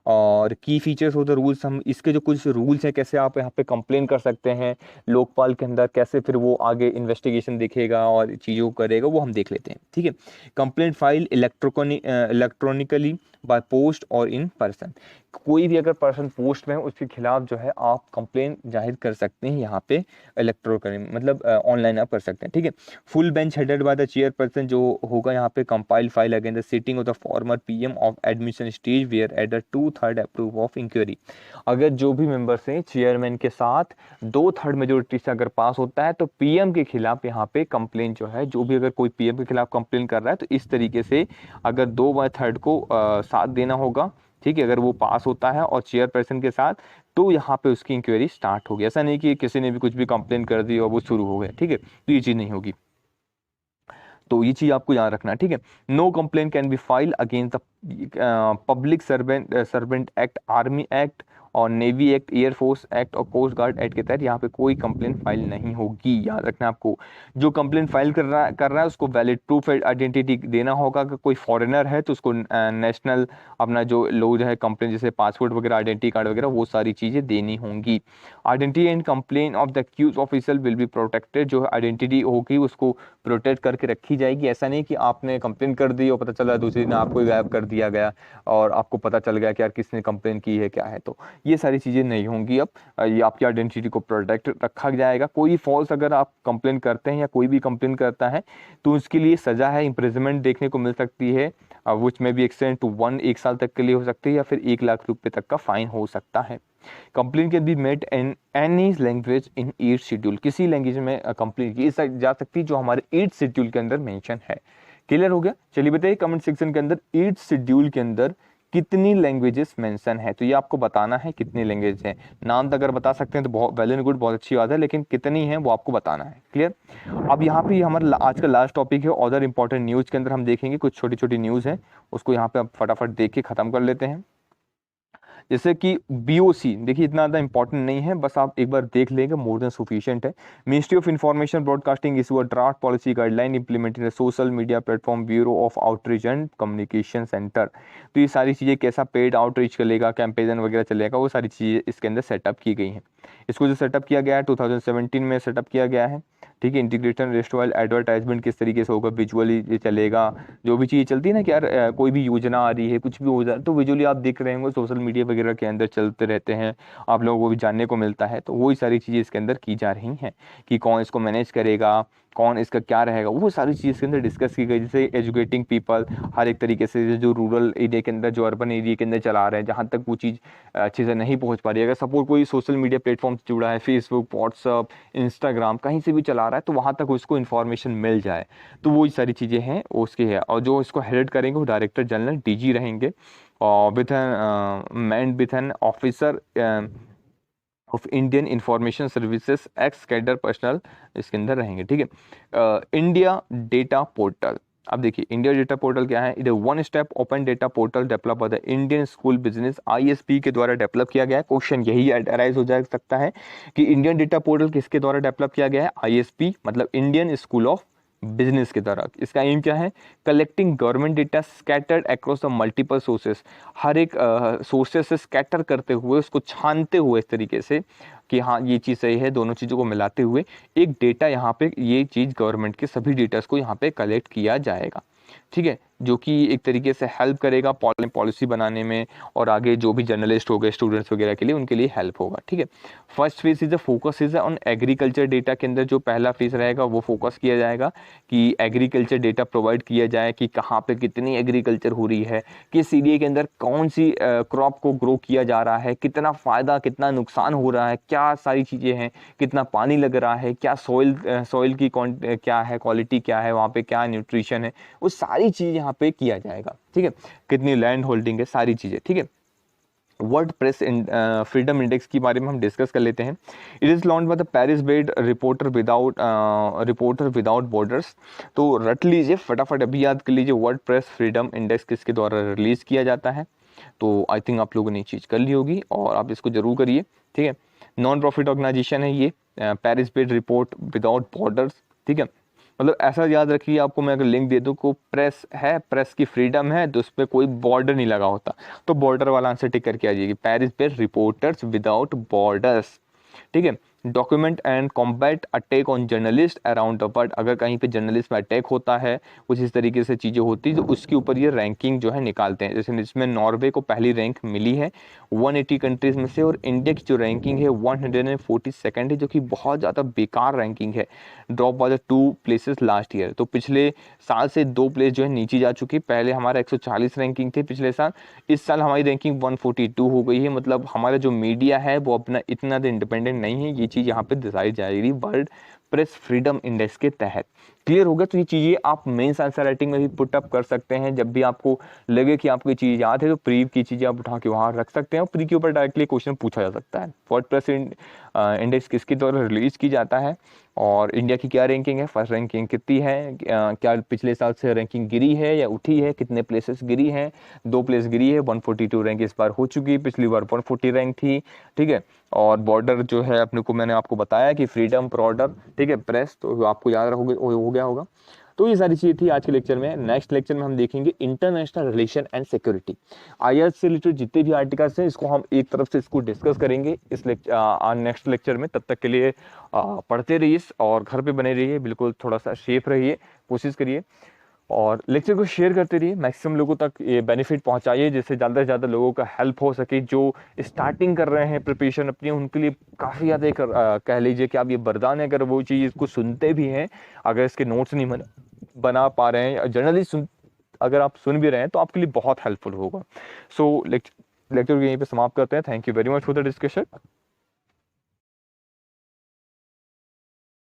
और की फीचर्स ऑफ द रूल्स, हम इसके जो कुछ रूल्स हैं, कैसे आप यहाँ पे कंप्लेन कर सकते हैं लोकपाल के अंदर, कैसे फिर वो आगे इन्वेस्टिगेशन देखेगा और चीज़ों को करेगा, वो हम देख लेते हैं। ठीक है। Complaint file electronically by post और इन पर्सन, कोई भी अगर पर्सन पोस्ट में है उसके खिलाफ जो है आप कंप्लेन जाहिर कर सकते हैं यहाँ पे इलेक्ट्रॉनिक, मतलब ऑनलाइन आप कर सकते हैं। ठीक है। Full bench headed by the chairperson जो होगा यहाँ पे, compile file against the sitting of the former PM of admission stage where at the 2/3 approve of inquiry, अगर जो भी मेंबर्स हैं चेयरमैन के साथ 2/3 मेजोरिटी से अगर पास होता है तो पीएम के खिलाफ यहाँ पे कंप्लेन जो है, जो भी अगर कोई पीएम के खिलाफ कंप्लेन कर रहा है तो इस तरीके से अगर 2/3 को साथ देना होगा, ठीक है, अगर वो पास होता है और चेयरपर्सन के साथ, तो यहाँ पे उसकी इंक्वायरी स्टार्ट होगी। ऐसा नहीं कि किसी ने भी कुछ भी कंप्लेन कर दी और वो शुरू हो गया, ठीक है, तो ये चीज़ नहीं होगी। तो ये चीज़ आपको याद रखना है। ठीक है। No complain can be file against the public servant act, army act और नेवी एक्ट, एयरफोर्स एक्ट और कोस्ट गार्ड एक्ट के तहत यहाँ पे कोई कंप्लेन फाइल नहीं होगी। याद रखना आपको, जो कंप्लेन फाइल कर रहा है उसको वैलिड प्रूफ आइडेंटिटी देना होगा। अगर कोई फॉरेनर है तो उसको नेशनल अपना जो लोग है कंप्लेन, जैसे पासपोर्ट वगैरह, आइडेंटिटी कार्ड वगैरह, वो सारी चीज़ें देनी होंगी। Identity and complain of the accuse officer will be protected, जो आइडेंटिटी होगी उसको प्रोटेक्ट करके रखी जाएगी। ऐसा नहीं कि आपने कंप्लेन कर दी और पता चला दूसरे दिन आपको गायब कर दिया गया और आपको पता चल गया कि यार किसने कंप्लेन की है, क्या है, तो ये सारी चीज़ें नहीं होंगी। अब ये आपकी आइडेंटिटी को प्रोटेक्ट रखा जाएगा। कोई फॉल्स अगर आप कंप्लेन करते हैं या कोई भी कंप्लेन करता है तो उसके लिए सज़ा है, इम्प्रिजनमेंट देखने को मिल सकती है, विच में भी एक्सटेंड टू 1 साल तक के लिए हो सकती है, या फिर 1 लाख रुपए तक का फाइन हो सकता है। Complain can be made in any language in 8 schedule, किसी लैंग्वेज में कंप्लेन की जा सकती है जो हमारे 8 शेड्यूल के अंदर मेंशन है। क्लियर हो गया? चलिए बताइए कमेंट सेक्शन के अंदर 8 शेड्यूल के अंदर कितनी लैंग्वेजेस मेंशन है, तो ये आपको बताना है कितनी लैंग्वेज है। नाम तो अगर बता सकते हैं तो बहुत वेल एंड गुड, बहुत अच्छी बात है, लेकिन कितनी है वो आपको बताना है। क्लियर? अब यहाँ पे हमारा आज का लास्ट टॉपिक है अदर इंपॉर्टेंट न्यूज़ के अंदर हम देखेंगे कुछ छोटी छोटी न्यूज़ है, उसको यहाँ पे आप फटाफट देख के खत्म कर लेते हैं। जैसे कि बीओसी देखिए इतना ज़्यादा इंपॉर्टेंट नहीं है, बस आप एक बार देख लेंगे मोर देन सफिशिएंट है। Ministry of information broadcasting issue a draft policy guideline implementing the social media platform bureau of outreach and communication centre. तो ये सारी चीज़ें कैसा पेड आउटरीच चलेगा, कैंपेन वगैरह चलेगा, वो सारी चीज़ें इसके अंदर सेटअप की गई हैं। इसको जो सेटअप किया गया है 2017 में सेटअप किया गया है। ठीक है, इंटीग्रेटेड रेस्टोरल एडवर्टाइजमेंट किस तरीके से होगा, विजुअली चलेगा, जो भी चीज़ चलती है ना कि यार कोई भी योजना आ रही है, कुछ भी हो जाए तो विजुअली आप देख रहे होंगे सोशल मीडिया वगैरह के अंदर चलते रहते हैं, आप लोगों को भी जानने को मिलता है। तो वही सारी चीज़ें इसके अंदर की जा रही हैं कि कौन इसको मैनेज करेगा, कौन इसका क्या रहेगा, वो सारी चीज़ इसके अंदर डिस्कस की गई। जैसे एजुकेटिंग पीपल हर एक तरीके से, जो रूरल एरिया के अंदर, जो अर्बन एरिया के अंदर चला रहे हैं, जहाँ तक वो चीज़ अच्छे से नहीं पहुँच पा रही है, अगर सपोज कोई सोशल मीडिया प्लेटफॉर्म से जुड़ा है, फेसबुक, व्हाट्सअप, इंस्टाग्राम, कहीं से भी चला रहा है, तो वहाँ तक उसको इन्फॉर्मेशन मिल जाए, तो वो सारी चीज़ें हैं उसकी है। और जो इसको हेड करेंगे वो डायरेक्टर जनरल डीजी रहेंगे, और with an officer of Indian information services x cadre personal इसके अंदर रहेंगे। ठीक है, इंडिया डेटा पोर्टल, अब देखिए इंडिया डेटा पोर्टल क्या है, इधर one step open data portal develop by the Indian school business ISP के द्वारा डेवलप किया गया है। क्वेश्चन यही अराइज हो जा सकता है कि इंडियन डेटा पोर्टल किसके द्वारा डेवलप किया गया है, आईएसपी मतलब इंडियन स्कूल ऑफ बिजनेस के द्वारा। इसका एम क्या है, collecting government data scattered across the multiple sources, हर एक सोर्सेस से स्कैटर करते हुए, उसको छानते हुए इस तरीके से कि हाँ ये चीज़ सही है, दोनों चीज़ों को मिलाते हुए एक डेटा यहाँ पे, ये चीज़ गवर्नमेंट के सभी डेटास को यहाँ पे कलेक्ट किया जाएगा। ठीक है, जो कि एक तरीके से हेल्प करेगा पॉलिसी बनाने में, और आगे जो भी जर्नलिस्ट हो गए, स्टूडेंट्स वगैरह के लिए, उनके लिए हेल्प होगा। ठीक है, first phase is the focus is on agriculture data के अंदर जो पहला फेज रहेगा वो फोकस किया जाएगा कि एग्रीकल्चर डेटा प्रोवाइड किया जाए कि कहाँ पे कितनी एग्रीकल्चर हो रही है, किस एरिया के अंदर कौन सी क्रॉप को ग्रो किया जा रहा है, कितना फ़ायदा कितना नुकसान हो रहा है, क्या सारी चीज़ें हैं, कितना पानी लग रहा है, क्या सॉइल की क्या है, क्वालिटी क्या है, वहाँ पे क्या न्यूट्रिशन है, वो सारी चीज़ यहाँ पे किया जाएगा। ठीक है, कितनी लैंड होल्डिंग है, सारी चीज़ें। ठीक है, वर्ल्ड प्रेस फ्रीडम इंडेक्स के बारे में हम डिस्कस कर लेते हैं। It is launch by the Paris based reporter without borders. तो रट लीजिए फटाफट, अभी याद कर लीजिए, वर्ल्ड प्रेस फ्रीडम इंडेक्स किसके द्वारा रिलीज़ किया जाता है। तो आई थिंक आप लोगों ने चीज़ कर ली होगी और आप इसको जरूर करिए। ठीक है, नॉन प्रॉफिट ऑर्गेनाइजेशन है ये, Paris based report without borders. ठीक है, मतलब ऐसा याद रखिए, आपको मैं अगर लिंक दे दूँ को प्रेस है, प्रेस की फ्रीडम है, तो उस पर कोई बॉर्डर नहीं लगा होता, तो बॉर्डर वाला आंसर टिक करके आ जाएगी, पेरिस पे रिपोर्टर्स विदाउट बॉर्डर्स। ठीक है, document and combat attack on journalist around the world, अगर कहीं पे जर्नलिस्ट में अटैक होता है, कुछ इस तरीके से चीज़ें होती है, तो उसके ऊपर ये रैंकिंग जो है निकालते हैं। जैसे इसमें नॉर्वे को पहली रैंक मिली है 180 कंट्रीज में से, और इंडिया की जो रैंकिंग है 142nd है, जो कि बहुत ज़्यादा बेकार रैंकिंग है, drop by the 2 places last year. तो पिछले साल से 2 प्लेस जो है नीचे जा चुकी है, पहले हमारा 140 रैंकिंग थी पिछले साल, इस साल हमारी रैंकिंग 142 हो गई है। मतलब हमारा जो मीडिया है वो अपना इतना इंडिपेंडेंट नहीं है, ये चीज़ यहाँ पे दिखाई जाएगी वर्ल्ड प्रेस फ्रीडम इंडेक्स के तहत। क्लियर होगा? तो ये चीज़ें आप मेंस आंसर राइटिंग में भी पुट अप कर सकते हैं। जब भी आपको लगे कि आपको ये चीज़ याद है तो प्री की चीज़ें आप उठा के वहाँ रख सकते हैं, और प्री के ऊपर डायरेक्टली क्वेश्चन पूछा जा सकता है। वर्ल्ड प्रेस इंडेक्स किसके द्वारा रिलीज की जाता है, और इंडिया की क्या रैंकिंग है, फर्स्ट रैंकिंग कितनी है, क्या पिछले साल से रैंकिंग गिरी है या उठी है, कितने प्लेसेस गिरी हैं, 2 प्लेस गिरी है, 142 रैंक इस बार हो चुकी है, पिछली बार 140 रैंक थी। ठीक है, और बॉर्डर जो है अपने को मैंने आपको बताया कि फ्रीडम बॉर्डर, ठीक है, प्रेस, तो आपको याद हो गया होगा। तो ये सारी चीज़ें थी आज के लेक्चर में। नेक्स्ट लेक्चर में हम देखेंगे international relation and security. IIS से रिलेटेड जितने भी आर्टिकल्स हैं इसको हम एक तरफ से इसको डिस्कस करेंगे इस नेक्स्ट लेक्चर में। तब तक के लिए पढ़ते रहिए और घर पे बने रहिए, बिल्कुल थोड़ा सा सेफ रहिए, कोशिश करिए, और लेक्चर को शेयर करते रहिए, मैक्सिमम लोगों तक ये बेनिफिट पहुंचाइए, जिससे ज़्यादा से ज़्यादा लोगों का हेल्प हो सके। जो स्टार्टिंग कर रहे हैं प्रिपरेशन अपनी, उनके लिए काफ़ी ज़्यादा एक कह लीजिए कि आप ये वरदान है, अगर वो चीज़ को सुनते भी हैं, अगर इसके नोट्स नहीं बना पा रहे हैं, जनरली अगर आप सुन भी रहे हैं तो आपके लिए बहुत हेल्पफुल होगा। सो लेक्चर को यहीं पे समाप्त करते हैं। Thank you very much for the discussion.